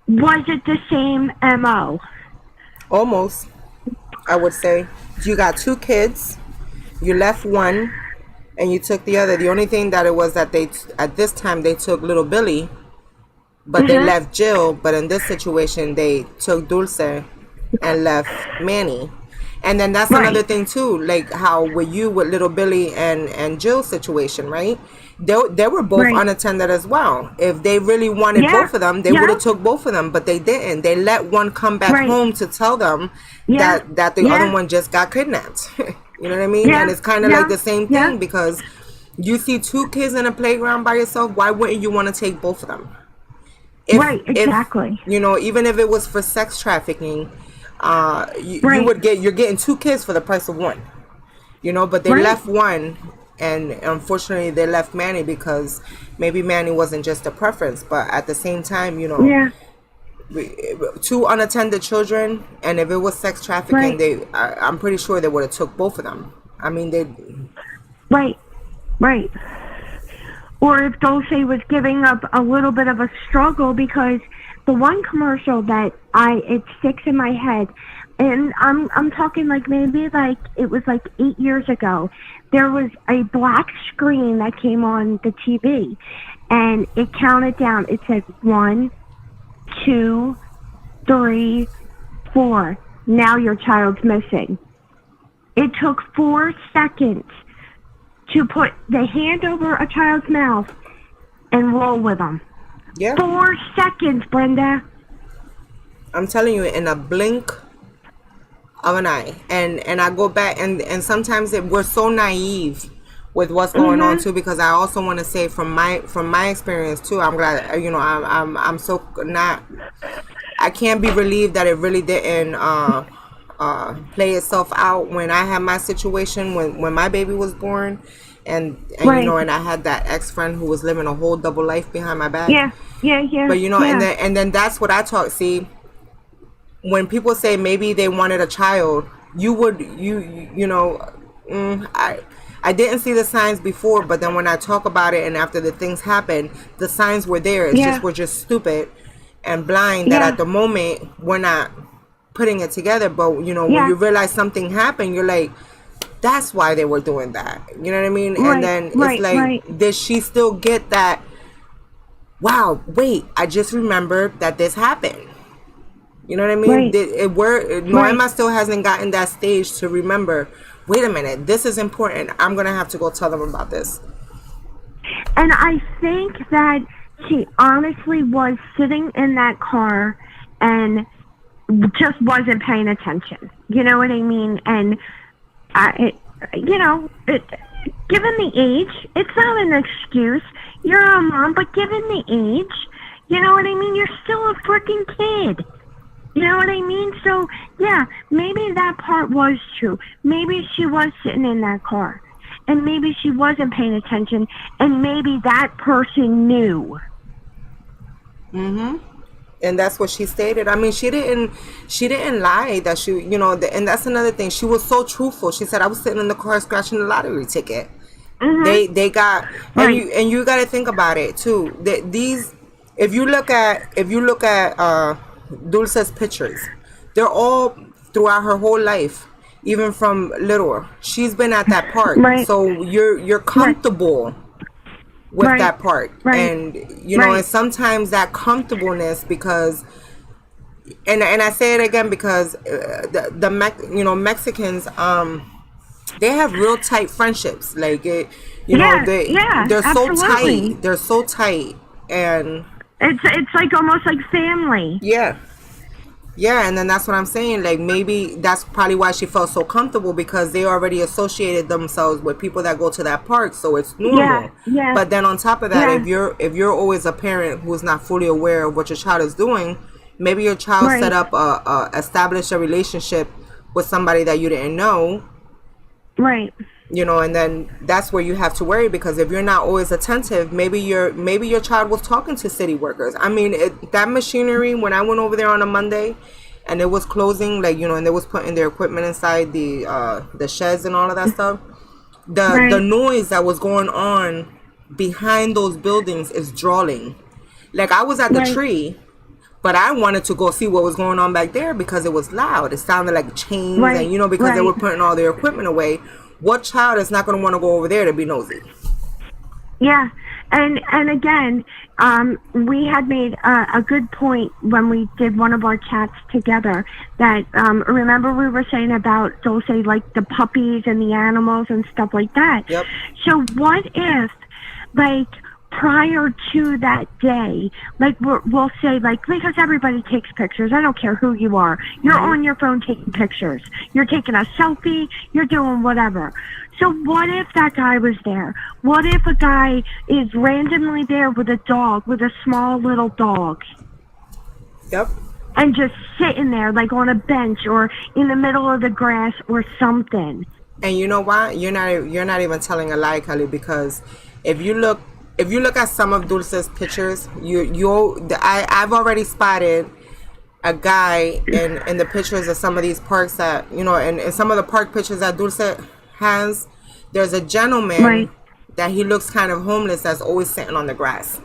Was it the same MO? Almost, I would say. You got 2 kids, you left one, and you took the other. The only thing that it was that at this time they took little Billy, but they left Jill. But in this situation, they took Dulce and left Manny. And then that's Right. another thing too, like how with little Billy and Jill's situation, right? They were both Right. unattended as well. If they really wanted Yeah. both of them, they Yeah. would have took both of them, but they didn't. They let one come back Right. home to tell them Yeah. that the Yeah. other one just got kidnapped. You know what I mean? Yeah. And it's kind of Yeah. like the same Yeah. thing, because you see 2 kids in a playground by yourself. Why wouldn't you want to take both of them? Right, exactly. Even if it was for sex trafficking, you Right. would you're getting 2 kids for the price of one. But they Right. left one, and unfortunately they left Manny, because maybe Manny wasn't just a preference, but at the same time, Yeah. 2 unattended children, and if it was sex trafficking, Right. I'm pretty sure they would have took both of them. I mean, they. Right. Right. Or if Dulce was giving up a little bit of a struggle, because the one commercial that it sticks in my head, and I'm talking like maybe like it was like 8 years ago. There was a black screen that came on the TV, and it counted down. It said 1, 2, 3, 4. Now your child's missing. It took 4 seconds to put the hand over a child's mouth and roll with them. Yeah. 4 seconds, Brenda. I'm telling you, in a blink of an eye. And I go back, and sometimes we're so naive with what's going on too, because I also want to say from my experience too, I'm glad, I'm so not, I can't be relieved that it really didn't play itself out when I had my situation when my baby was born, and Right. and I had that ex-friend who was living a whole double life behind my back. Yeah. But yeah. and then that's what I talk. See, when people say maybe they wanted a child, I didn't see the signs before, but then when I talk about it and after the things happen, the signs were there. It's Yeah. just we're just stupid and blind that Yeah. at the moment we're not putting it together. But when Yeah. you realize something happened, you're like, that's why they were doing that. You know what I mean? Right, And then right, it's like, right. did she still get that? Wow, wait, I just remembered that this happened. You know what I mean? Right. Noema still hasn't gotten that stage to remember, wait a minute, this is important. I'm going to have to go tell them about this. And I think that she honestly was sitting in that car and just wasn't paying attention. You know what I mean? And given the age, it's not an excuse. You're a mom, but given the age, you know what I mean? You're still a freaking kid. You know what I mean? So, yeah, maybe that part was true. Maybe she was sitting in that car. And maybe she wasn't paying attention. And maybe that person knew. Mm-hmm. And that's what she stated. I mean, she didn't lie that she, and that's another thing. She was so truthful. She said, I was sitting in the car scratching the lottery ticket. Mm-hmm. They got, Right. and you got to think about it too. If you look at Dulce's pictures, they're all throughout her whole life, even from little. She's been at that park, Right. so you're comfortable with Right. that part, Right. and you know, Right. and sometimes that comfortableness, because, and I say it again because Mexicans, they have real tight friendships, like Yeah, they're so absolutely. tight, and It's like almost like family. yeah. Yeah, and then that's what I'm saying. Like, maybe that's probably why she felt so comfortable, because they already associated themselves with people that go to that park, so it's normal. Yeah. But then on top of that, Yeah. if you're always a parent who's not fully aware of what your child is doing, maybe your child Right. set up established a relationship with somebody that you didn't know, Right. you know, and then that's where you have to worry, because if you're not always attentive, maybe your child was talking to city workers. I mean, that machinery, when I went over there on a Monday and it was closing, like, you know, and they was putting their equipment inside the sheds and all of that stuff, the noise that was going on behind those buildings is drawing. Like, I was at the tree, but I wanted to go see what was going on back there because it was loud. It sounded like chains, and, you know, because they were putting all their equipment away. What child is not going to want to go over there to be nosy? Yeah, and again, we had made a good point when we did one of our chats together, that remember we were saying about Dulce, like the puppies and the animals and stuff like that. Yep. So what if, like, prior to that day, like we'll say, like, because everybody takes pictures, I don't care who you are, you're on your phone taking pictures, you're taking a selfie, you're doing whatever. So what if that guy was there? What if a guy is randomly there with a dog, with a small little dog, Yep. and just sitting there, like on a bench or in the middle of the grass or something? And you know what? You're not even telling a lie, Kelly, because if you look at some of Dulce's pictures, I've already spotted a guy in the pictures of some of these parks that, you know, and in some of the park pictures that Dulce has, there's a gentleman that he looks kind of homeless that's always sitting on the grass.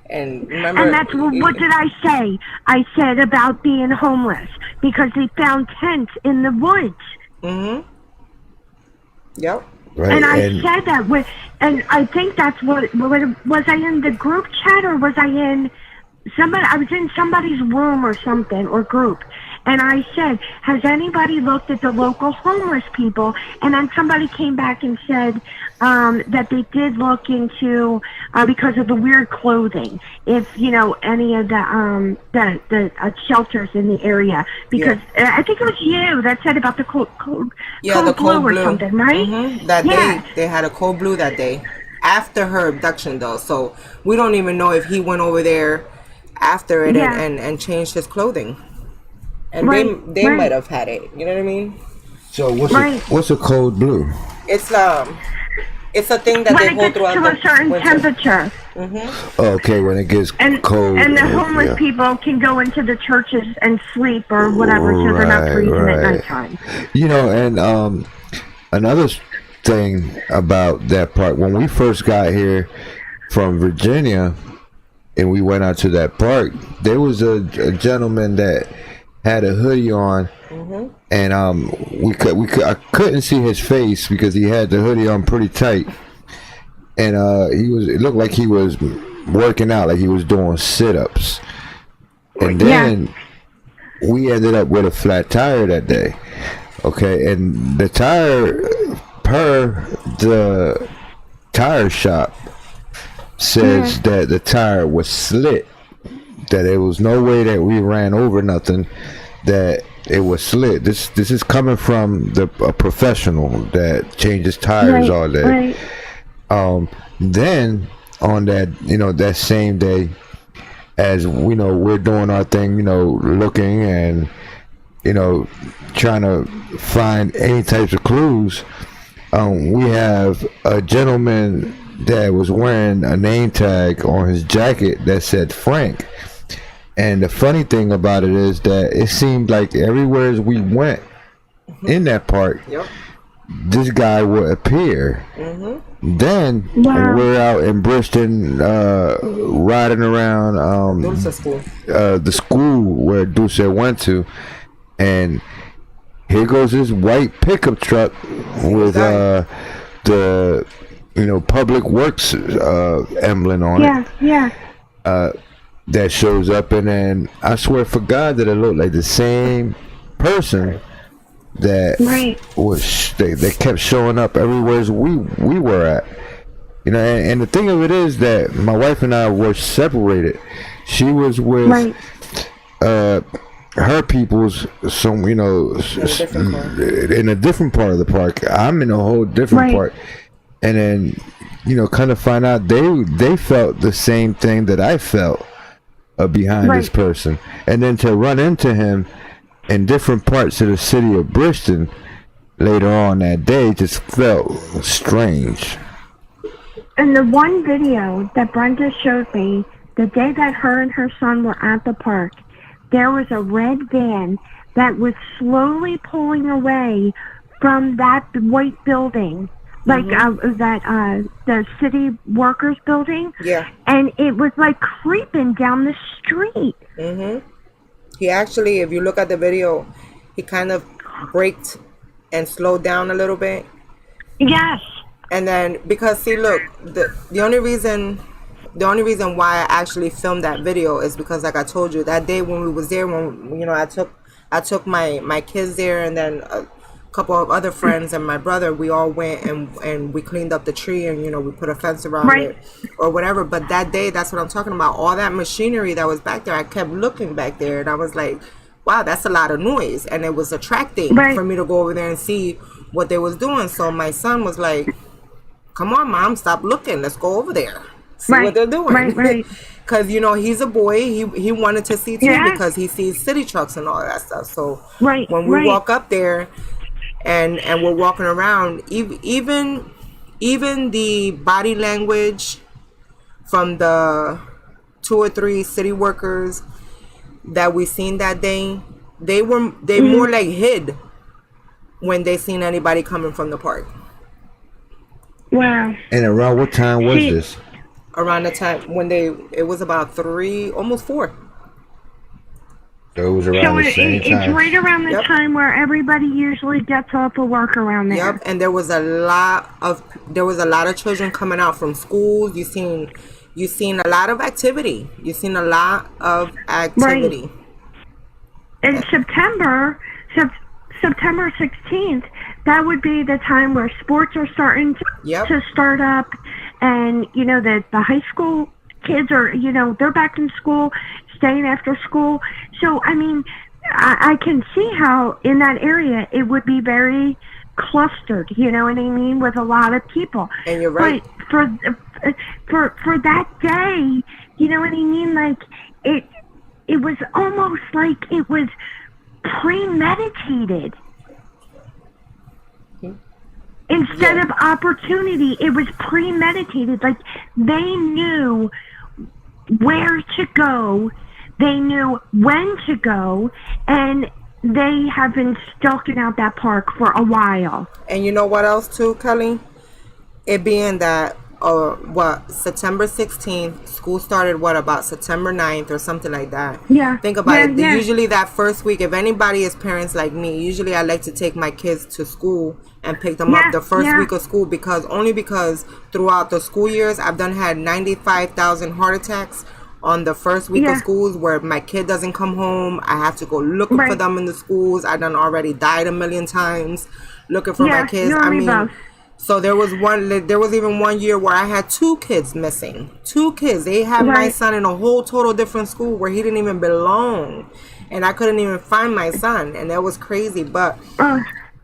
And remember, and that's what did I say? I said about being homeless because they found tents in the woods. Mm-hmm. Yep. Right. And I said that and I think that's what was I in the group chat, or was I in somebody? I was in somebody's room or something, or group, and I said, has anybody looked at the local homeless people? And then somebody came back and said that they did look into because of the weird clothing, if you know any of the shelters in the area, because I think it was you that said about the cold blue or something, right? Mm-hmm. That day they had a cold blue that day after her abduction, though. So we don't even know if he went over there after it and changed his clothing, and they might have had it. You know what I mean? So what's a cold blue? It's a thing that when they hold throughout to a certain winter. temperature. Mm-hmm. Okay, when it gets cold. And the homeless people can go into the churches and sleep or whatever, so they're not freezing at nighttime. You know, and another thing about that park, when we first got here from Virginia and we went out to that park, there was a gentleman that had a hoodie on. Mm-hmm. And I couldn't see his face because he had the hoodie on pretty tight, and it looked like he was working out, like he was doing sit-ups. And then we ended up with a flat tire that day. Okay, and the tire, per the tire shop, says that the tire was slit, that there was no way that we ran over nothing, that it was slit. This is coming from a professional that changes tires all day. Then on that, you know, that same day, as we know, we're doing our thing, you know, looking and, you know, trying to find any types of clues. We have a gentleman that was wearing a name tag on his jacket that said Frank. And the funny thing about it is that it seemed like everywhere we went in that park, this guy would appear. Mm-hmm. Then we're out in Bristol, riding around Dulce school. the school where Dulce went to, and here goes this white pickup truck with the public works emblem on it. Yeah. That shows up, and then I swear for God that it looked like the same person that was they kept showing up everywhere we were at. And the thing of it is that my wife and I were separated. She was with her people's in a different part of the park. I'm in a whole different part, and then kind of find out they felt the same thing that I felt behind this person, and then to run into him in different parts of the city of Bristol later on that day just felt strange. And the one video that Brenda showed me, the day that her and her son were at the park, there was a red van that was slowly pulling away from that white building, like the city workers building. Yeah. And it was like creeping down the street. He actually, if you look at the video, he kind of braked and slowed down a little bit. Yes. And then, because see, look, the only reason why I actually filmed that video is because, like I told you, that day when we was there, when I took my kids there, and then a couple of other friends and my brother, we all went and we cleaned up the tree, and we put a fence around it or whatever. But that day, that's what I'm talking about. All that machinery that was back there, I kept looking back there, and I was like, wow, that's a lot of noise, and it was attracting for me to go over there and see what they was doing. So my son was like, come on, Mom, stop looking. Let's go over there. See what they're doing. Because, he's a boy. He wanted to see too, because he sees city trucks and all that stuff. So when we walk up there and we're walking around, even the body language from the 2 or 3 city workers that we seen that day, they more like hid when they seen anybody coming from the park. Wow. And around what time was this? Around the time when it was about 3, almost 4. So it was around the same time. It's right around the time where everybody usually gets off of work around there. Yep, and there was a lot of children coming out from school. You seen a lot of activity. Right. In September 16th, that would be the time where sports are starting to start up, and the high school kids are they're back in school, staying after school. So I mean, I can see how in that area it would be very clustered. You know what I mean, with a lot of people. And you're right. But for that day, you know what I mean, like it was almost like it was premeditated. Instead of opportunity, it was premeditated. Like, they knew where to go, they knew when to go, and they have been stalking out that park for a while. And you know what else too, Kelly? It being that September 16th, school started about September 9th or something like that. Yeah. Think about it. Usually that first week, if anybody is parents like me, usually I like to take my kids to school and pick them up the first week of school, because throughout the school years, I've had 95,000 heart attacks on the first week of schools where my kid doesn't come home. I have to go looking for them in the schools. I done already died a million times looking for my kids. I mean, so there was even one year where I had 2 kids missing. 2 kids. They had my son in a whole total different school where he didn't even belong, and I couldn't even find my son, and that was crazy. But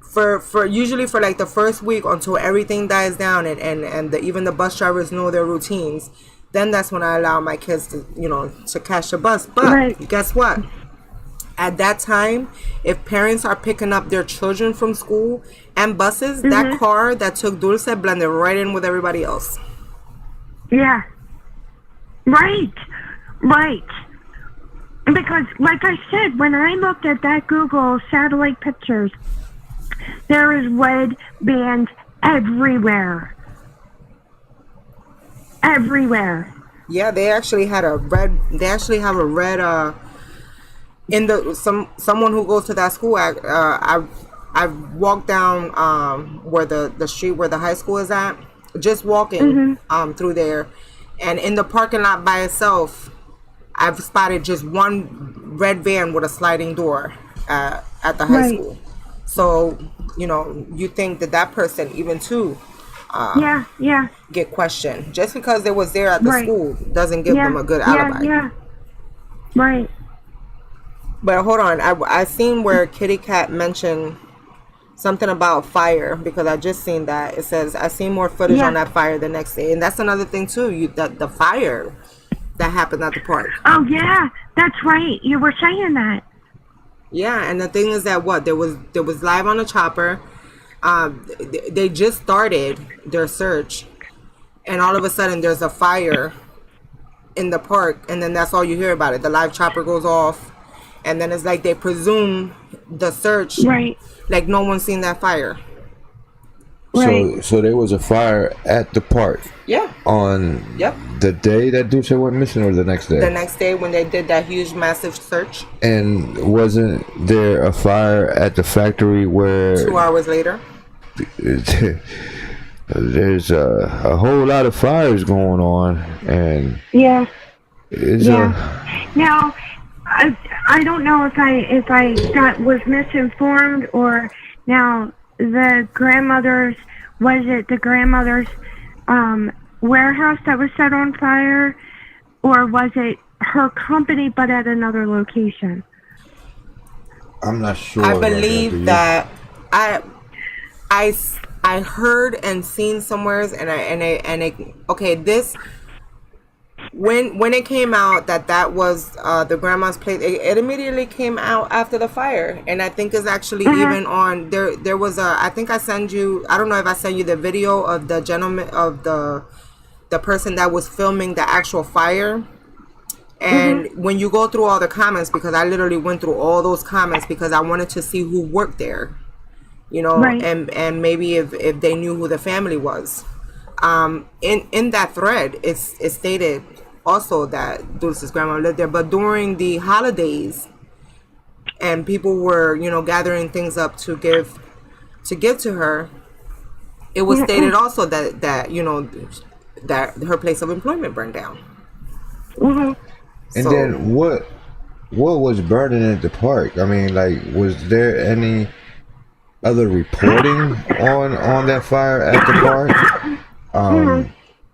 for usually for like the first week until everything dies down and even the bus drivers know their routines, then that's when I allow my kids to catch the bus. But guess what? At that time, if parents are picking up their children from school and buses, that car that took Dulce blended right in with everybody else. Yeah. Right. Because, like I said, when I looked at that Google satellite pictures, there is red bands everywhere. Everywhere. Yeah, they actually have a red in the someone who goes to that school. I walked down where the street where the high school is at, just walking through there, and in the parking lot by itself, I've spotted just one red van with a sliding door at the high school. So you think that person even too get questioned just because they was there at the school doesn't give them a good alibi. Right. But hold on, I seen where Kitty Cat mentioned something about fire, because I just seen that. It says I seen more footage on that fire the next day, and that's another thing too. The fire that happened at the park. Oh yeah, that's right. You were saying that. Yeah, and the thing is that there was live on the chopper. They just started their search, and all of a sudden there's a fire in the park, and then that's all you hear about it. The live chopper goes off, and then it's like they presume the search, like no one's seen that fire. So there was a fire at the park. Yeah. On the day that Dulce went missing, or the next day? The next day when they did that huge, massive search. And wasn't there a fire at the factory where 2 hours later? There's a whole lot of fires going on, and Now, I don't know if I was misinformed, or now the grandmother's warehouse that was set on fire, or was it her company but at another location? I'm not sure. I believe that I heard and seen somewhere, this when it came out that was the grandma's place, it immediately came out after the fire, and I think it's actually even on there was I think I don't know if I sent you the video of the gentleman, of the person that was filming the actual fire. And when you go through all the comments, because I literally went through all those comments because I wanted to see who worked there, and maybe if they knew who the family was. In that thread, it stated also that Dulce's grandma lived there, but during the holidays, and people were, gathering things up to give to her, it was stated also that her place of employment burned down. And then what was burning at the park? I mean, like, was there any other reporting on that fire at the park?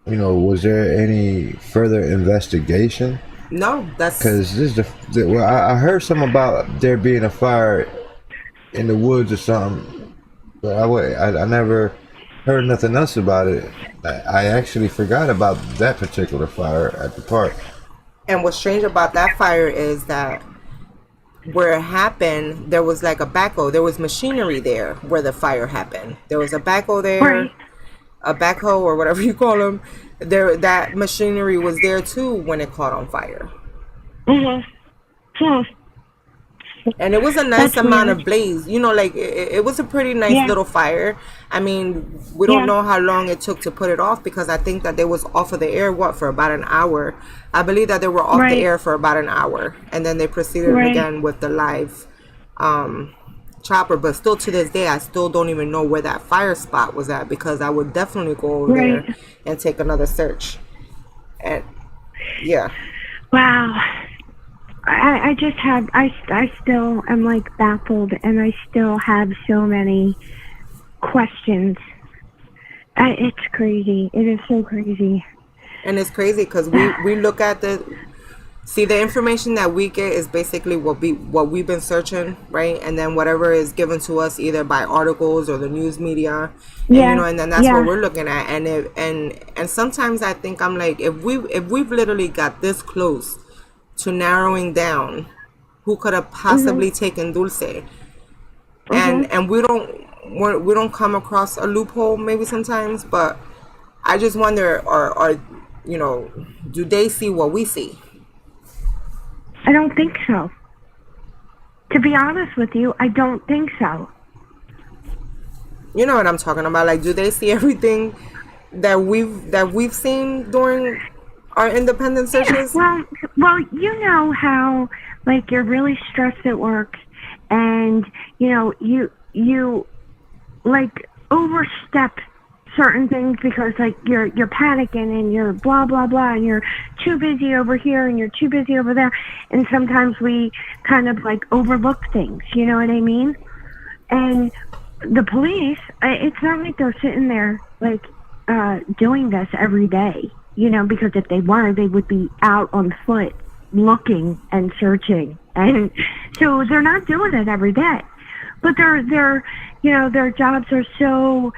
Was there any further investigation? No, that's because this is I heard something about there being a fire in the woods or something, but I never heard nothing else about it. I actually forgot about that particular fire at the park. And what's strange about that fire is that where it happened, there was like a backhoe. There was machinery there where the fire happened. There was a backhoe there, a backhoe or whatever you call them. That machinery was there too when it caught on fire. And it was a nice amount of blaze. It was a pretty nice little fire. I mean, we don't know how long it took to put it off, because I think that they was off of the air, for about an hour. I believe that they were off the air for about an hour. And then they proceeded again with the live chopper. But still to this day, I still don't even know where that fire spot was at, because I would definitely go over there and take another search. And wow. I still am like baffled, and I still have so many questions. It's crazy. It is so crazy. And it's crazy because we look at the information that we get is basically what we've been searching, right? And then whatever is given to us either by articles or the news media, and then that's what we're looking at. And sometimes I think I'm like, if we've literally got this close to narrowing down who could have possibly taken Dulce, and we don't come across a loophole maybe sometimes, but I just wonder, are do they see what we see? I don't think so. To be honest with you, I don't think so. You know what I'm talking about? Like, do they see everything that we've seen during our independent searches? Well, you know how like you're really stressed at work, and you like overstep certain things because like you're panicking and you're blah blah blah and you're too busy over here and you're too busy over there, and sometimes we kind of like overlook things, you know what I mean? And the police, it's not like they're sitting there like doing this every day, because if they were, they would be out on foot looking and searching, and so they're not doing it every day. But their jobs are so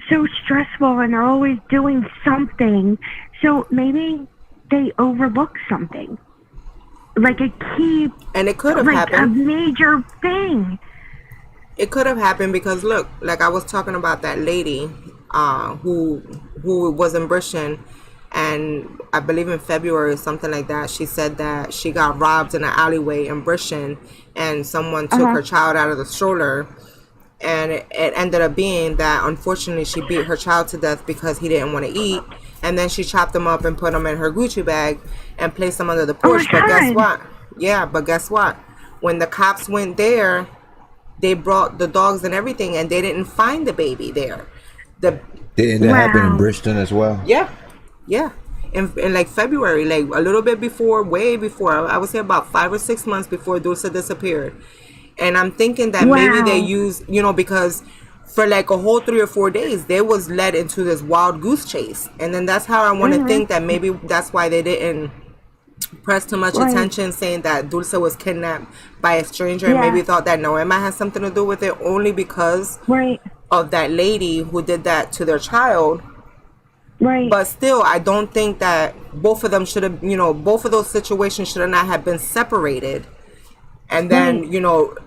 stressful, and they're always doing something. So maybe they overlook something, like a key, and it could have like happened. a major thing. It could have happened because look, like I was talking about that lady who was in Britain, and I believe in February or something like that, she said that she got robbed in an alleyway in Britain, and someone took her child out of the stroller, and it ended up being that unfortunately she beat her child to death because he didn't want to eat, and then she chopped him up and put him in her Gucci bag and placed him under the porch. But guess what? Yeah, but guess what? When the cops went there, they brought the dogs and everything, and they didn't find the baby there. Didn't that happen in Bristol as well? Yeah. In like February, like a little bit before, way before, I would say about 5 or 6 months before Dulce disappeared. And I'm thinking that maybe they used, because for like a whole 3 or 4 days, they was led into this wild goose chase. And then that's how I want to think that maybe that's why they didn't press too much attention, saying that Dulce was kidnapped by a stranger, and maybe thought that Noema has something to do with it, only because of that lady who did that to their child. Right. But still, I don't think that both of them should have, both of those situations should have not have been separated. And then,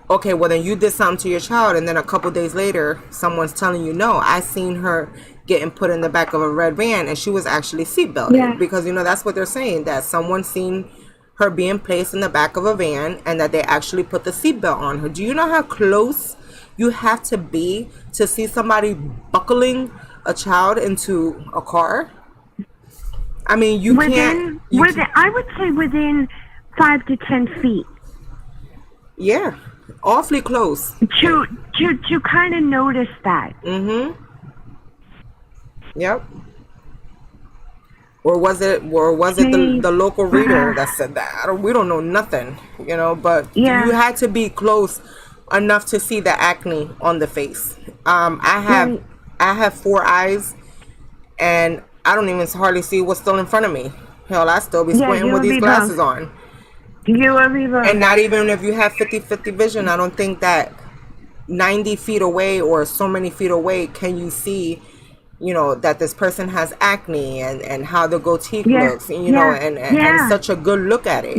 okay, well then you did something to your child, and then a couple days later, someone's telling you, no, I seen her getting put in the back of a red van, and she was actually seatbelted. Because, that's what they're saying, that someone seen her being placed in the back of a van, and that they actually put the seatbelt on her. Do you know how close you have to be to see somebody buckling a child into a car? I mean, you can't. I would say within 5 to 10 feet. Yeah, awfully close. To kind of notice that. Yep. Or was it the local reader that said that? We don't know nothing, but you had to be close enough to see the acne on the face. I have 4 eyes, and I don't even hardly see what's still in front of me. Hell, I still be squinting with these glasses on. And not even if you have 50-50 vision, I don't think that 90 feet away or so many feet away can you see, that this person has acne and how the goatee looks, and such a good look at it.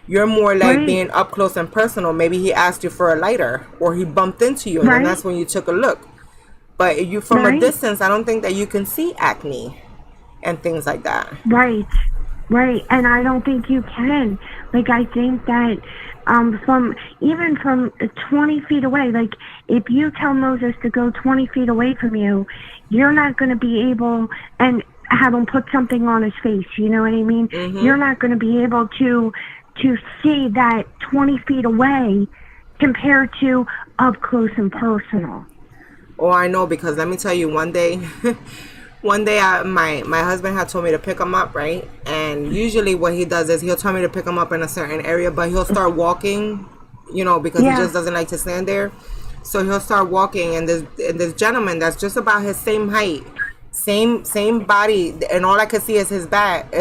You're more like being up close and personal. Maybe he asked you for a lighter, or he bumped into you, and then that's when you took a look. But you from a distance, I don't think that you can see acne and things like that. Right, and I don't think you can. Like, I think that from 20 feet away, like, if you tell Moses to go 20 feet away from you, you're not going to be able, and have him put something on his face, you know what I mean? You're not going to be able to see that 20 feet away compared to up close and personal. Oh, I know, because let me tell you, one day my husband had told me to pick him up, right? And usually what he does is he'll tell me to pick him up in a certain area, but he'll start walking, because he just doesn't like to stand there. So he'll start walking, and this gentleman that's just about his same height, same body, and all I could see is his back.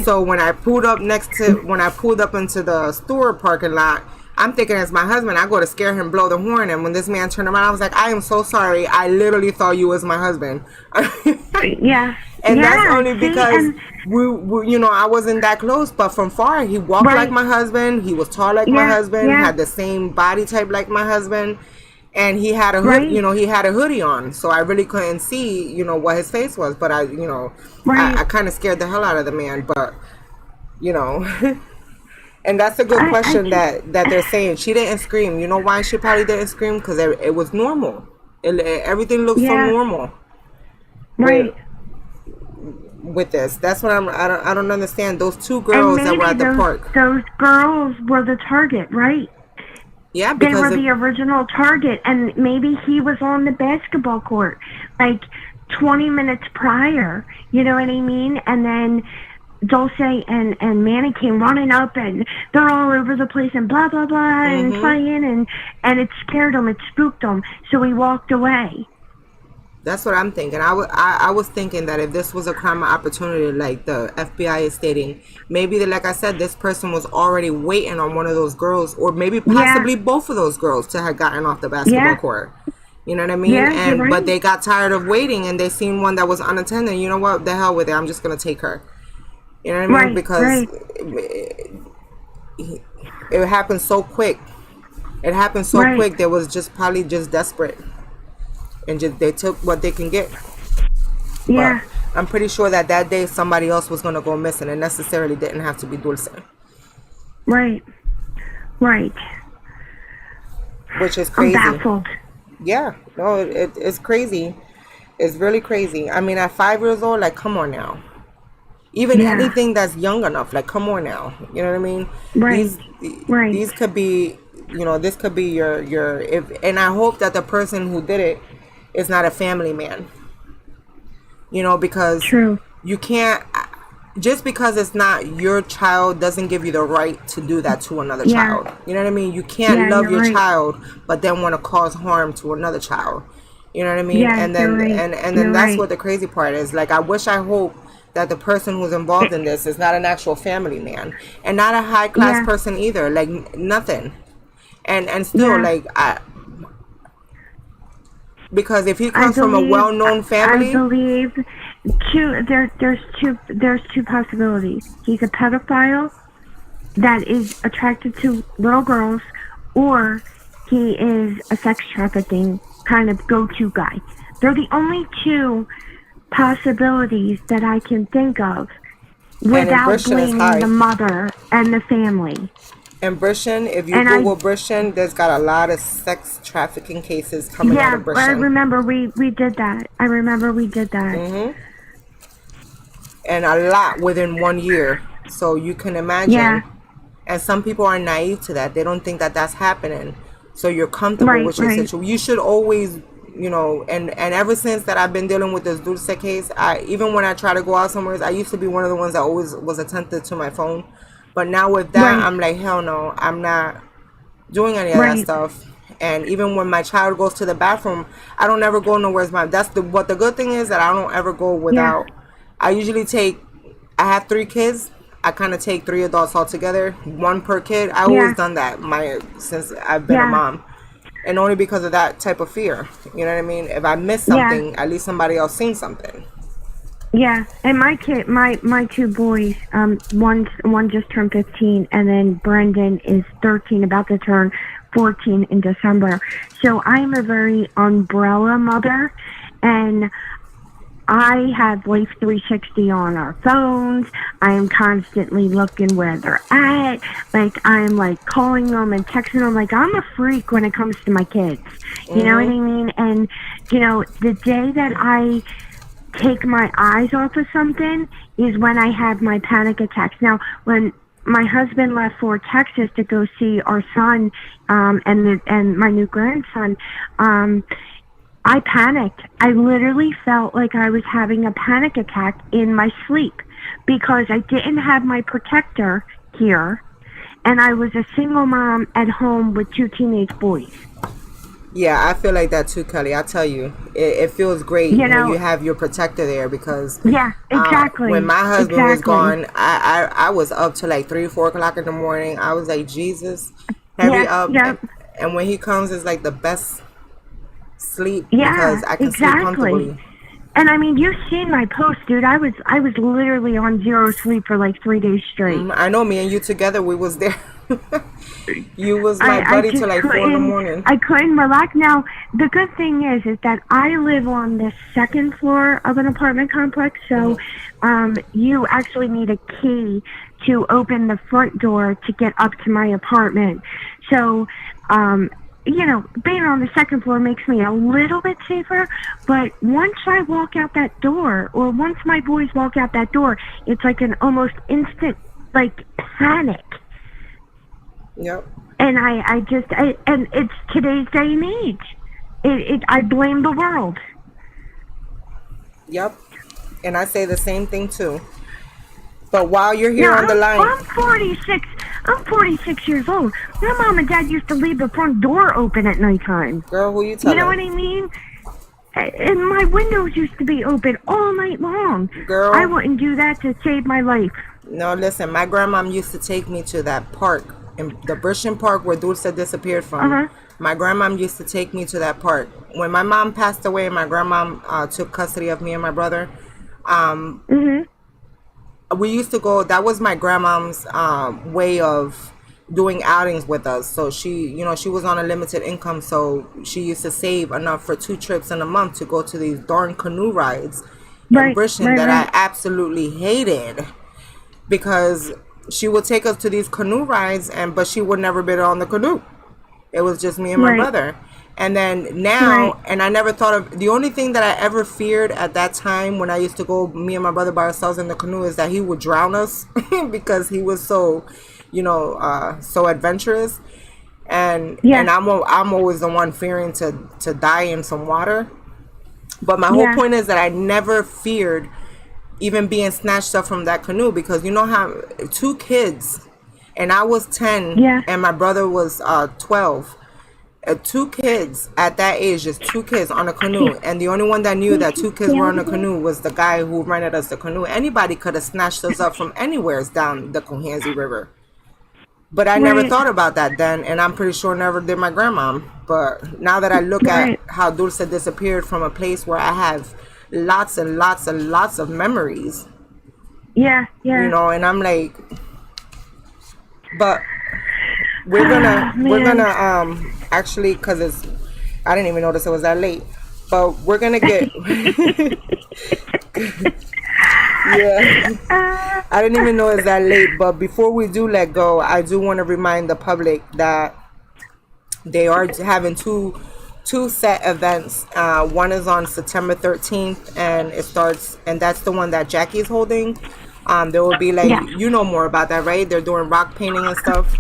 So when I pulled up into the store parking lot, I'm thinking it's my husband. I go to scare him, blow the horn, and when this man turned around, I was like, I am so sorry. I literally thought you was my husband. And that's only because we I wasn't that close, but from far, he walked like my husband. He was tall like my husband, had the same body type like my husband, and he had a hood, he had a hoodie on, so I really couldn't see, what his face was, but I kind of scared the hell out of the man, but, And that's a good question that they're saying. She didn't scream. You know why she probably didn't scream? Because it was normal. Everything looked so normal. Right. with this. That's what I don't understand. Those two And girls that were maybe at the park. those girls were the target, right? Yeah, They because were the original target, and maybe he was on the basketball court like 20 minutes prior, you know what I mean? And then Dulce and Manny came running up, and they're all over the place and blah, blah, blah, and playing, and it scared him, it spooked him, so he walked away. That's what I'm thinking. I was thinking that if this was a crime of opportunity, like the FBI is stating, maybe like I said, this person was already waiting on one of those girls, or maybe possibly both of those girls to have gotten off the basketball court. You know what I mean? Yeah, you're right. But they got tired of waiting, and they seen one that was unattended. You know what? The hell with it. I'm just gonna take her. You know what I mean? Because it happened so quick. It happened so quick. They was just probably just desperate. And just they took what they can get. Yeah. But I'm pretty sure that day somebody else was going to go missing. It necessarily didn't have to be Dulce. Right. Which is crazy. I'm baffled. Yeah. No, it's crazy. It's really crazy. I mean, at 5 years old, like, come on now. Even anything that's young enough, like, come on now. You know what I mean? Right. These could be, you know, this could be your and I hope that the person who did it is not a family man. You know, because you can't, just because it's not your child doesn't give you the right to do that to another child. You know what I mean? You can't love your child but then want to cause harm to another child. You know what I mean? And then and then that's what the crazy part is. Like, I hope that the person who's involved in this is not an actual family man, and not a high class person either. Like, nothing. And still, like, because if he comes from a well-known family, I believe there's two possibilities. He's a pedophile that is attracted to little girls, or he is a sex trafficking kind of go-to guy. They're the only two possibilities that I can think of without blaming the mother and the family. And Brishan, if you Google Brishan, there's got a lot of sex trafficking cases coming out of Brishan. I remember we did that. And a lot within 1 year. So you can imagine. Yeah. And some people are naive to that. They don't think that that's happening. So you're comfortable with your situation. You should always, you know, and ever since that I've been dealing with this Dulce case, even when I try to go out somewhere, I used to be one of the ones that always was attentive to my phone. But now with that, I'm like, hell no, I'm not doing any of that stuff. And even when my child goes to the bathroom, I don't ever go nowhere. What the good thing is that I don't ever go without. I usually I have 3 kids. I kind of take 3 adults all together, 1 per kid. I always done that since I've been a mom. And only because of that type of fear. You know what I mean? If I miss something, at least somebody else seen something. Yeah, and my 2 boys, one just turned 15, and then Brendan is 13, about to turn 14 in December. So I'm a very umbrella mother, and I have Life 360 on our phones. I am constantly looking where they're at. Like, I'm like calling them and texting them. Like, I'm a freak when it comes to my kids. You know what I mean? And, you know, the day that I take my eyes off of something is when I have my panic attacks. Now, when my husband left for Texas to go see our son and my new grandson, I panicked. I literally felt like I was having a panic attack in my sleep because I didn't have my protector here, and I was a single mom at home with 2 teenage boys. Yeah, I feel like that too, Kelly. I tell you, it feels great when you have your protector there, because exactly. When my husband was gone, I was up to like 3 or 4 o'clock in the morning. I was like, Jesus, hurry up. And when he comes, it's like the best sleep because I can sleep comfortably. And I mean, you've seen my post, dude. I was literally on 0 sleep for like 3 days straight. I know, me and you together, we was there. You was my buddy till like 4 in the morning. I couldn't relax. Now, the good thing is that I live on the 2nd floor of an apartment complex, so you actually need a key to open the front door to get up to my apartment. So, being on the second floor makes me a little bit safer, but once I walk out that door, or once my boys walk out that door, it's like an almost instant, like, panic. Yep. And and it's today's day and age. I blame the world. Yep. And I say the same thing too. But while you're here on the line, I'm 46. I'm 46 years old. My mom and dad used to leave the front door open at nighttime. girl, who you telling? You know what I mean? And my windows used to be open all night long. Girl, I wouldn't do that to save my life. No, listen. My grandmom used to take me to that park, in the Brushing Park where Dulce disappeared from. Uh-huh. My grandmom used to take me to that park. When my mom passed away, my grandmom took custody of me and my brother. We used to go. That was my grandmom's way of doing outings with us. So she was on a limited income, so she used to save enough for 2 trips in a month to go to these darn canoe rides in Brushing that I absolutely hated, because she would take us to these canoe rides, but she would never bid on the canoe. It was just me and my brother. And then now, and I never thought of, the only thing that I ever feared at that time when I used to go, me and my brother by ourselves in the canoe, is that he would drown us because he was so, so adventurous. And I'm always the one fearing to die in some water. But my whole point is that I never feared even being snatched up from that canoe, because you know how 2 kids, and I was 10 and my brother was 12. 2 kids at that age, just 2 kids on a canoe, and the only one that knew that 2 kids were on a canoe was the guy who rented us the canoe. Anybody could have snatched us up from anywhere down the Cohansey River. But I never thought about that then, and I'm pretty sure never did my grandma. But now that I look at how Dulce disappeared from a place where I have lots and lots and lots of memories. And I'm like, but we're gonna actually, because I didn't even notice it was that late, but we're gonna get I didn't even know it's that late. But before we do let go, I do want to remind the public that they are having two set events. One is on September 13th, and it starts, and that's the one that Jackie's holding. There will be you know more about that, right? They're doing rock painting and stuff.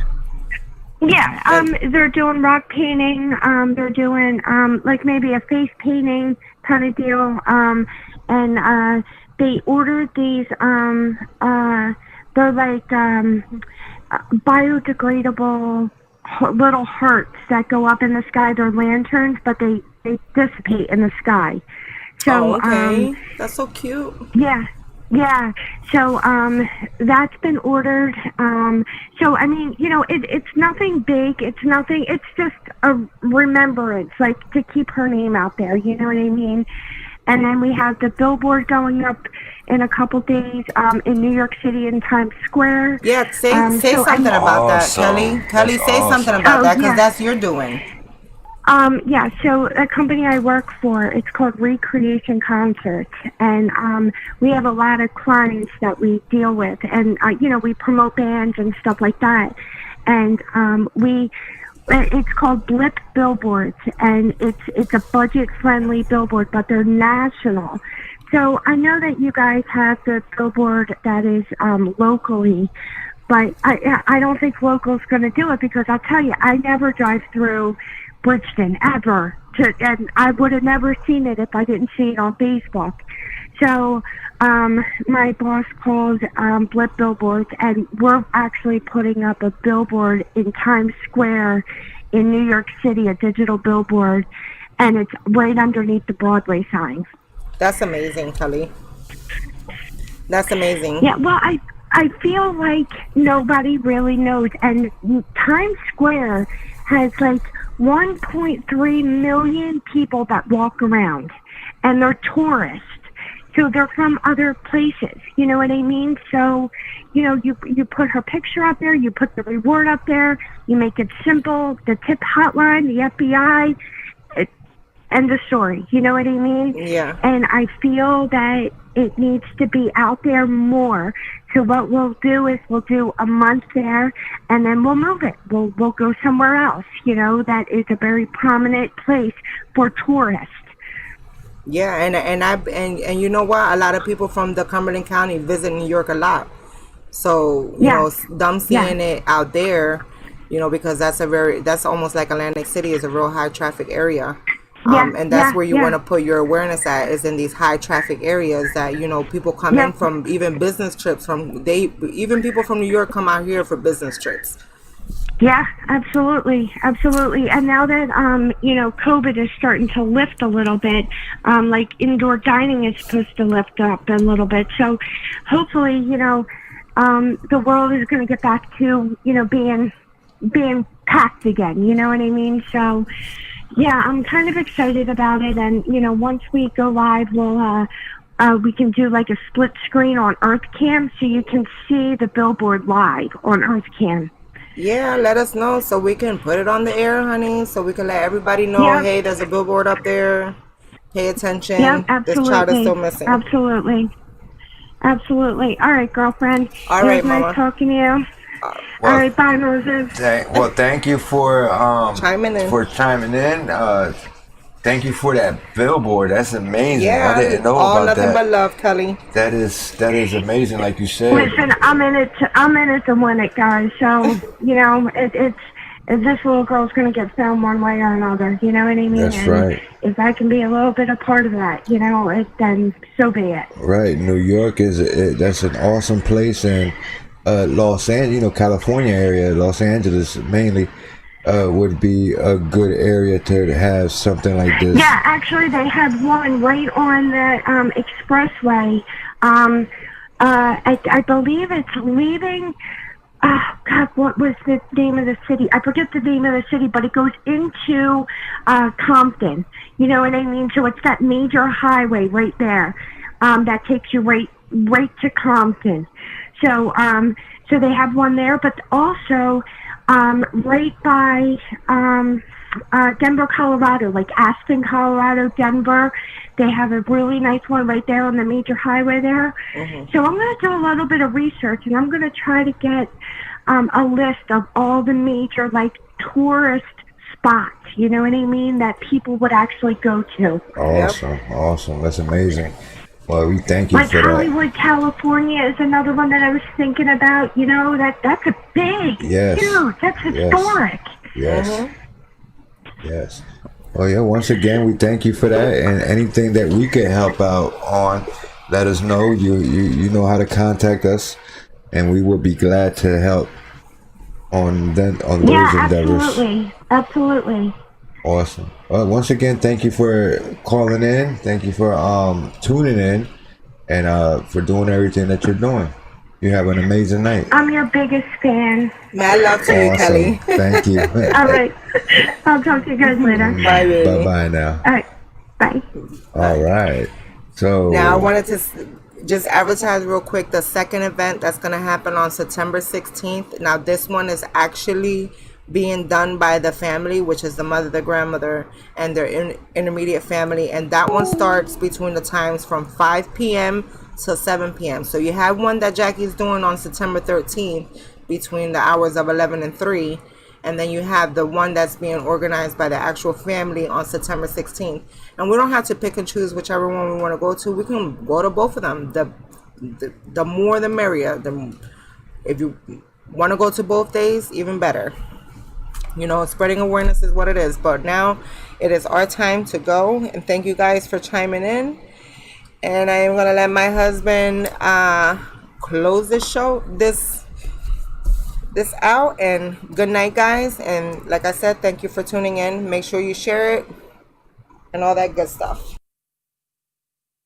They're doing rock painting. They're doing like maybe a face painting kind of deal. And they ordered these. They're like biodegradable little hearts that go up in the sky. They're lanterns, but they dissipate in the sky. So that's so cute. Yeah, so that's been ordered. So I mean, it's nothing big. It's just a remembrance, like to keep her name out there. You know what I mean? And then we have the billboard going up in a couple days in New York City in Times Square. Yeah, say something about that, Kelly. Kelly, say something about that, because that's your doing. So a company I work for, it's called Recreation Concerts, and we have a lot of clients that we deal with, and we promote bands and stuff like that, and it's called Blip Billboards, and it's a budget-friendly billboard, but they're national. So I know that you guys have the billboard that is locally, but I don't think local's going to do it, because I'll tell you, I never drive through Bridgeton ever, and I would have never seen it if I didn't see it on Facebook. So my boss called Blip Billboards, and we're actually putting up a billboard in Times Square in New York City, a digital billboard, and it's right underneath the Broadway sign. That's amazing, Kelly. That's amazing. Yeah, well, I feel like nobody really knows, and Times Square has like 1.3 million people that walk around, and they're tourists. So they're from other places, you know what I mean? So, you put her picture up there, you put the reward up there, you make it simple, the tip hotline, the FBI, End of story. You know what I mean? Yeah. And I feel that it needs to be out there more. So what we'll do is we'll do a month there, and then we'll move it. We'll go somewhere else. You know, that is a very prominent place for tourists. Yeah, and you know what? A lot of people from the Cumberland County visit New York a lot. So, you know, them seeing it out there, you know, because that's almost like Atlantic City is a real high traffic area. And that's where you want to put your awareness at, is in these high traffic areas that, you know, people come in from, even business trips even people from New York come out here for business trips. Yeah, absolutely. And now that, you know, COVID is starting to lift a little bit, like indoor dining is supposed to lift up a little bit. So hopefully, you know, the world is going to get back to, you know, being packed again. You know what I mean? So, yeah, I'm kind of excited about it. And, you know, once we go live, we can do like a split screen on EarthCam so you can see the billboard live on EarthCam. Yeah, let us know so we can put it on the air, honey, so we can let everybody know, hey, there's a billboard up there. Pay attention. Yeah, absolutely. This child is still missing. Absolutely. All right, girlfriend. All right, Mama. Nice talking to you. All right, bye, Moses. Thank you for chiming in. Thank you for that billboard. That's amazing. Yeah, I didn't know all about nothing that. but love, Kelly. That is amazing, like you said. Listen, I'm in it to win it, guys. So you know, it's this little girl's gonna get found one way or another. You know what I mean? That's right. If I can be a little bit a part of that, you know, then so be it. Right. New York that's an awesome place, and Los Angeles, you know, California area, Los Angeles mainly. Would be a good area to have something like this. Yeah, actually, they have one right on the expressway. I believe it's leaving. Oh God, what was the name of the city? I forget the name of the city, but it goes into Compton. You know what I mean? So it's that major highway right there that takes you right to Compton. So so they have one there, but also. Right by Denver, Colorado, like Aspen, Colorado, Denver. They have a really nice one right there on the major highway there. Mm-hmm. So I'm going to do a little bit of research, and I'm going to try to get a list of all the major, like, tourist spots, you know what I mean, that people would actually go to. Awesome. That's amazing. Well, we thank you for Hollywood, California is another one that I was thinking about. You know, that's a big, huge, that's historic. Yes. Mm-hmm. Yes. Well, yeah, once again, we thank you for that. And anything that we can help out on, let us know. You know how to contact us, and we will be glad to help on those endeavors. Absolutely. Awesome. Well, once again, thank you for calling in. Thank you for tuning in, and for doing everything that you're doing. You have an amazing night. I'm your biggest fan. Mad love to you, Kelly. Thank you. All right. I'll talk to you guys later. Bye, baby. Bye now. All right. Bye. All right. So now I wanted to just advertise real quick the second event that's going to happen on September 16th. Now this one is actually being done by the family, which is the mother, the grandmother, and their intermediate family, and that one starts between the times from 5 p.m. to 7 p.m. So you have one that Jackie's doing on September 13th between the hours of 11 and 3, and then you have the one that's being organized by the actual family on September 16th. And we don't have to pick and choose whichever one we want to go to. We can go to both of them. The more the merrier. If you want to go to both days, even better. You know, spreading awareness is what it is. But now it is our time to go. And thank you guys for chiming in. And I am going to let my husband close this show, this out. And good night, guys. And like I said, thank you for tuning in. Make sure you share it and all that good stuff.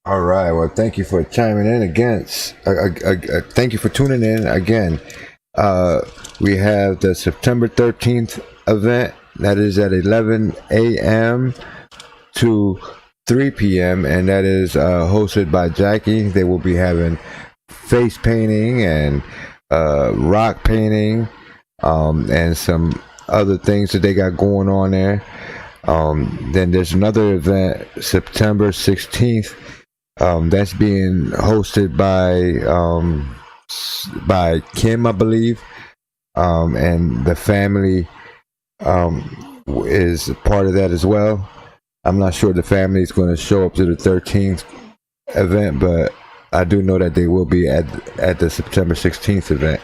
All right. Well, thank you for chiming in again. Thank you for tuning in again. We have the September 13th event that is at 11 a.m. to 3 p.m. and that is hosted by Jackie. They will be having face painting and rock painting and some other things that they got going on there. Then there's another event, September 16th. That's being hosted by Kim, I believe, and the family is part of that as well. I'm not sure the family is going to show up to the 13th event, but I do know that they will be at the September 16th event,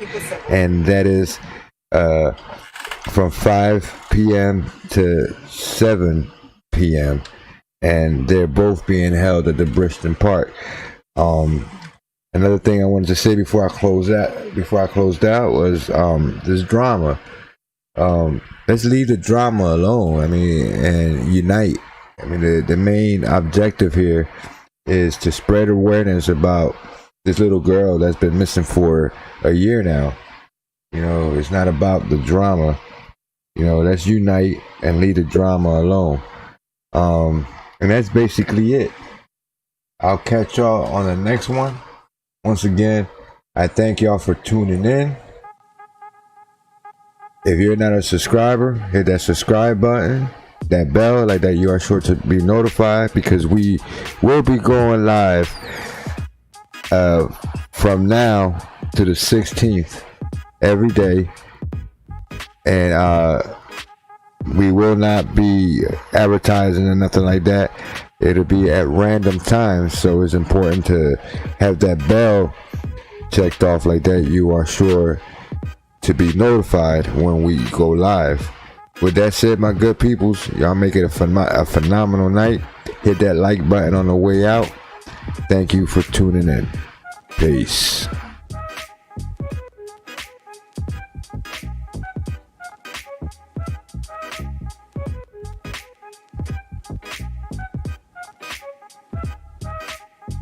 and that is from 5 p.m. to 7 p.m. and they're both being held at the Bristol Park. Another thing I wanted to say before I closed out was this drama. Let's leave the drama alone. I mean, and unite. I mean, the main objective here is to spread awareness about this little girl that's been missing for a year now. You know, it's not about the drama. You know, let's unite and leave the drama alone. And that's basically it. I'll catch y'all on the next one. Once again, I thank y'all for tuning in. If you're not a subscriber, hit that subscribe button, that bell, like that. You are sure to be notified, because we will be going live from now to the 16th every day, and we will not be advertising or nothing like that. It'll be at random times, so it's important to have that bell checked off, like that. You are sure to be notified when we go live. With that said, my good peoples, y'all make it a phenomenal night. Hit that like button on the way out. Thank you for tuning in. Peace.